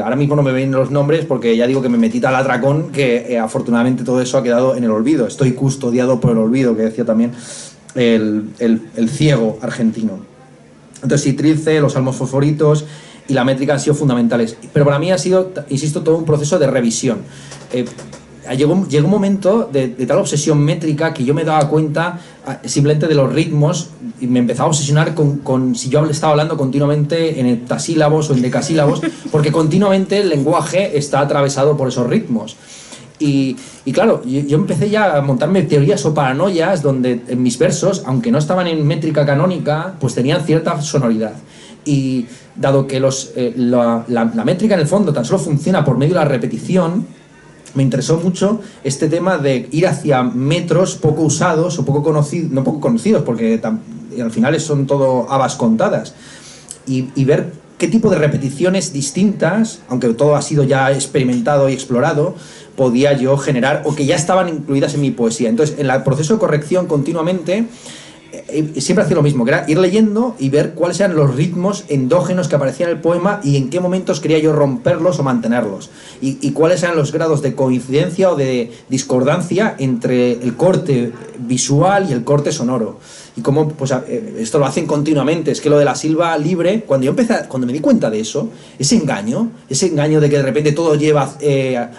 Ahora mismo no me ven los nombres porque ya digo que me metí tal atracón que afortunadamente todo eso ha quedado en el olvido. Estoy custodiado por el olvido, que decía también el ciego argentino. Entonces sí, Trilce, los salmos fosforitos y la métrica han sido fundamentales. Pero para mí ha sido, insisto, todo un proceso de revisión. Llegó un momento de tal obsesión métrica que yo me daba cuenta simplemente de los ritmos y me empezaba a obsesionar con si yo estaba hablando continuamente en heptasílabos o en decasílabos, porque continuamente el lenguaje está atravesado por esos ritmos. Y claro, yo empecé ya a montarme teorías o paranoias donde en mis versos, aunque no estaban en métrica canónica, pues tenían cierta sonoridad. Y dado que la métrica en el fondo tan solo funciona por medio de la repetición, me interesó mucho este tema de ir hacia metros poco usados o poco conocidos, no poco conocidos, porque al final son todo habas contadas, y ver qué tipo de repeticiones distintas, aunque todo ha sido ya experimentado y explorado, podía yo generar, o que ya estaban incluidas en mi poesía. Entonces, en el proceso de corrección continuamente, siempre hacía lo mismo, que era ir leyendo y ver cuáles eran los ritmos endógenos que aparecían en el poema y en qué momentos quería yo romperlos o mantenerlos, y cuáles eran los grados de coincidencia o de discordancia entre el corte visual y el corte sonoro. Y cómo, pues, esto lo hacen continuamente. Es que lo de la silva libre, cuando me di cuenta de eso, ese engaño de que de repente todo lleva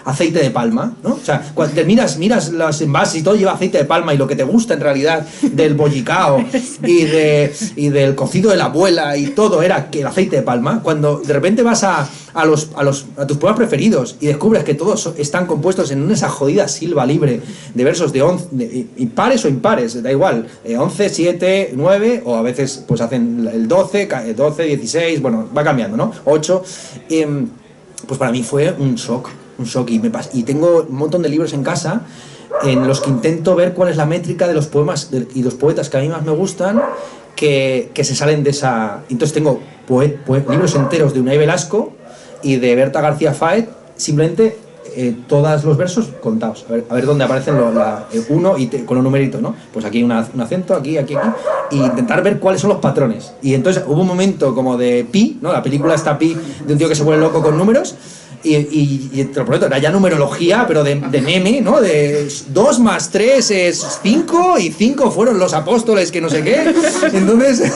aceite de palma, ¿no? O sea, cuando miras los envases y todo lleva aceite de palma, y lo que te gusta en realidad del bollicao y del cocido de la abuela y todo era que el aceite de palma, cuando de repente vas a tus poemas preferidos y descubres que todos están compuestos en esa jodida silva libre de versos de 11, impares o impares, da igual, 11, 7, 9, o a veces pues hacen el 12, 16, bueno, va cambiando, ¿no? 8, pues para mí fue un shock, y tengo un montón de libros en casa en los que intento ver cuál es la métrica de los poemas y los poetas que a mí más me gustan, que se salen de esa. Entonces tengo libros enteros de Unai Velasco y de Berta García Faet, simplemente todos los versos contados, a ver dónde aparecen uno y con los numeritos, ¿no? Pues aquí un acento, aquí, y intentar ver cuáles son los patrones. Y entonces hubo un momento como de Pi, ¿no? La película está Pi, de un tío que se vuelve loco con números, y te lo prometo, era ya numerología, pero de meme, ¿no? De 2 más 3 es 5, y 5 fueron los apóstoles que no sé qué. Entonces,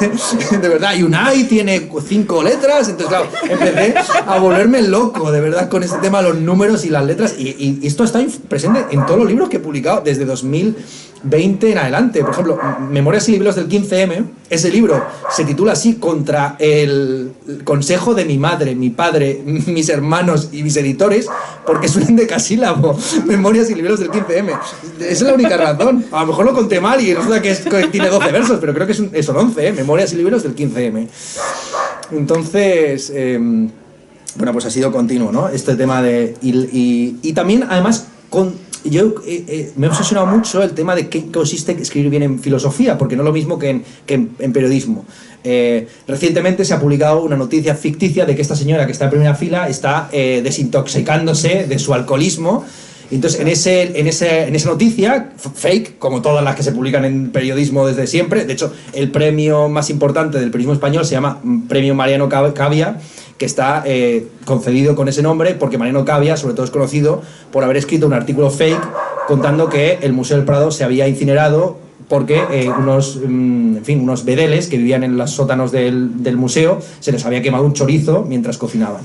de verdad, y Unai tiene 5 letras. Entonces, claro, empecé a volverme loco, de verdad, con este tema de los números y las letras. Y esto está presente en todos los libros que he publicado desde 2020 en adelante. Por ejemplo, Memorias y libros del 15M, ese libro se titula así contra el consejo de mi madre, mi padre, mis hermanos y mis editores, porque es un endecasílabo. Memorias y libros del 15M. Esa es la única razón. A lo mejor lo conté mal y resulta que tiene 12 versos, pero creo que son 11, Memorias y libros del 15M. Entonces, bueno, pues ha sido continuo, ¿no? Este tema de. Y también, además, yo me he obsesionado mucho el tema de qué consiste escribir bien en filosofía, porque no es lo mismo que en periodismo. Recientemente se ha publicado una noticia ficticia de que esta señora que está en primera fila está desintoxicándose de su alcoholismo. Entonces, en esa noticia, fake, como todas las que se publican en periodismo desde siempre, de hecho, el premio más importante del periodismo español se llama Premio Mariano Cavia, que está concedido con ese nombre porque Mariano Cavia, sobre todo, es conocido por haber escrito un artículo fake contando que el Museo del Prado se había incinerado porque unos bedeles que vivían en los sótanos del museo se les había quemado un chorizo mientras cocinaban.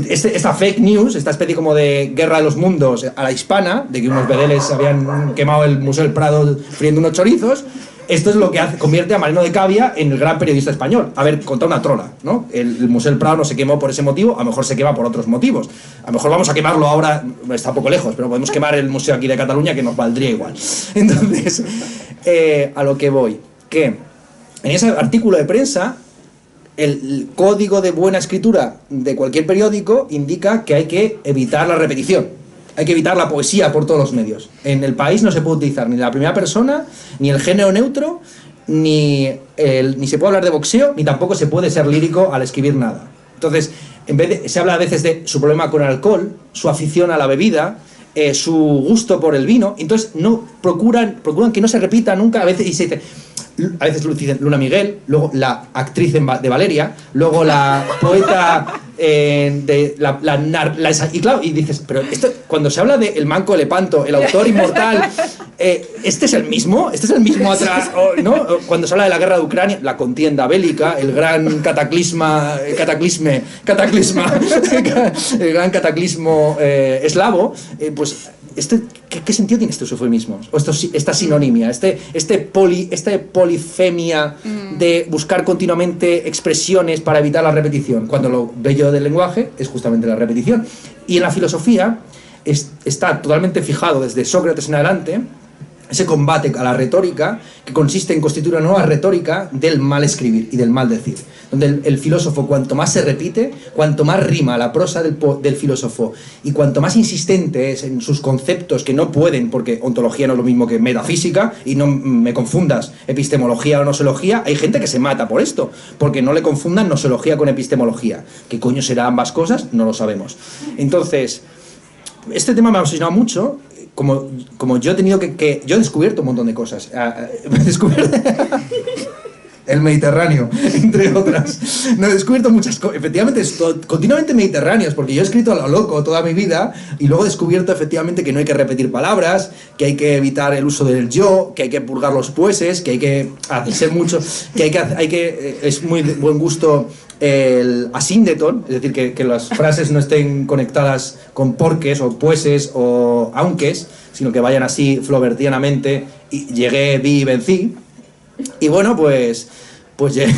Esta fake news, esta especie como de guerra de los mundos a la hispana, de que unos bedeles habían quemado el Museo del Prado friendo unos chorizos, esto es lo que convierte a Mariano de Cavia en el gran periodista español. Haber contado una trola, ¿no? El Museo del Prado no se quemó por ese motivo, a lo mejor se quema por otros motivos. A lo mejor vamos a quemarlo ahora, está un poco lejos, pero podemos quemar el museo aquí de Cataluña, que nos valdría igual. Entonces, a lo que voy, que en ese artículo de prensa, el código de buena escritura de cualquier periódico indica que hay que evitar la repetición. Hay que evitar la poesía por todos los medios. En El País no se puede utilizar ni la primera persona, ni el género neutro, ni se puede hablar de boxeo, ni tampoco se puede ser lírico al escribir nada. Entonces, se habla a veces de su problema con el alcohol, su afición a la bebida, su gusto por el vino. Entonces, procuran que no se repita nunca. A veces dicen Luna Miguel, luego la actriz de Valeria, luego la poeta y claro, y dices, pero esto, cuando se habla de el manco de Lepanto, el autor inmortal, este es el mismo atrás, ¿no? Cuando se habla de la guerra de Ucrania, la contienda bélica, el gran cataclismo el gran cataclismo eslavo, pues ¿qué sentido tiene estos eufemismos? O esta sinonimia, esta polifemia de buscar continuamente expresiones para evitar la repetición, cuando lo bello del lenguaje es justamente la repetición. Y en la filosofía está totalmente fijado desde Sócrates en adelante ese combate a la retórica que consiste en constituir una nueva retórica del mal escribir y del mal decir, donde el filósofo, cuanto más se repite, cuanto más rima la prosa del filósofo y cuanto más insistente es en sus conceptos que no pueden, porque ontología no es lo mismo que metafísica, y no me confundas epistemología o nosología, hay gente que se mata por esto, porque no le confundan nosología con epistemología. ¿Qué coño será ambas cosas? No lo sabemos. Entonces, este tema me ha obsesionado mucho. Como yo he tenido yo he descubierto un montón de cosas. He descubierto el Mediterráneo, entre otras. No, he descubierto muchas cosas. Efectivamente, continuamente mediterráneos, porque yo he escrito a lo loco toda mi vida y luego he descubierto efectivamente que no hay que repetir palabras, que hay que evitar el uso del yo, que hay que purgar los pueses, que hay que hacer mucho, que es muy de buen gusto el asíndeton, es decir, que las frases no estén conectadas con porques o pueses o aunques, sino que vayan así flobertianamente, y llegué, vi y vencí. Y bueno, pues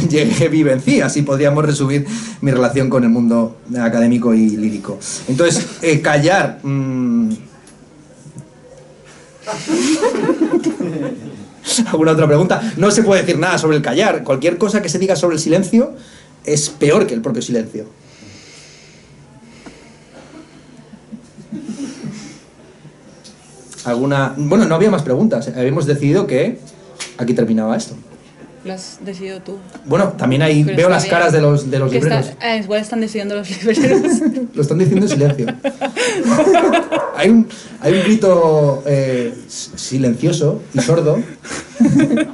llegué, vi, vencí. Así podríamos resumir mi relación con el mundo académico y lírico. Entonces, callar... ¿Alguna otra pregunta? No se puede decir nada sobre el callar. Cualquier cosa que se diga sobre el silencio es peor que el propio silencio. ¿Alguna? Bueno, no había más preguntas. Habíamos decidido que aquí terminaba esto. Lo has decidido tú. Bueno, también ahí veo las caras de los libreros. Igual están decidiendo los libreros. Lo están diciendo en silencio. Hay un grito silencioso y sordo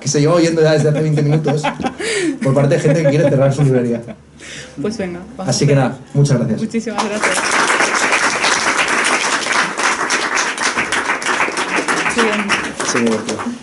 que se lleva oyendo ya desde hace 20 minutos por parte de gente que quiere cerrar su librería. Pues venga. Así que nada, muchas gracias. Muchísimas gracias. Sí, bien. Sí, muy bien.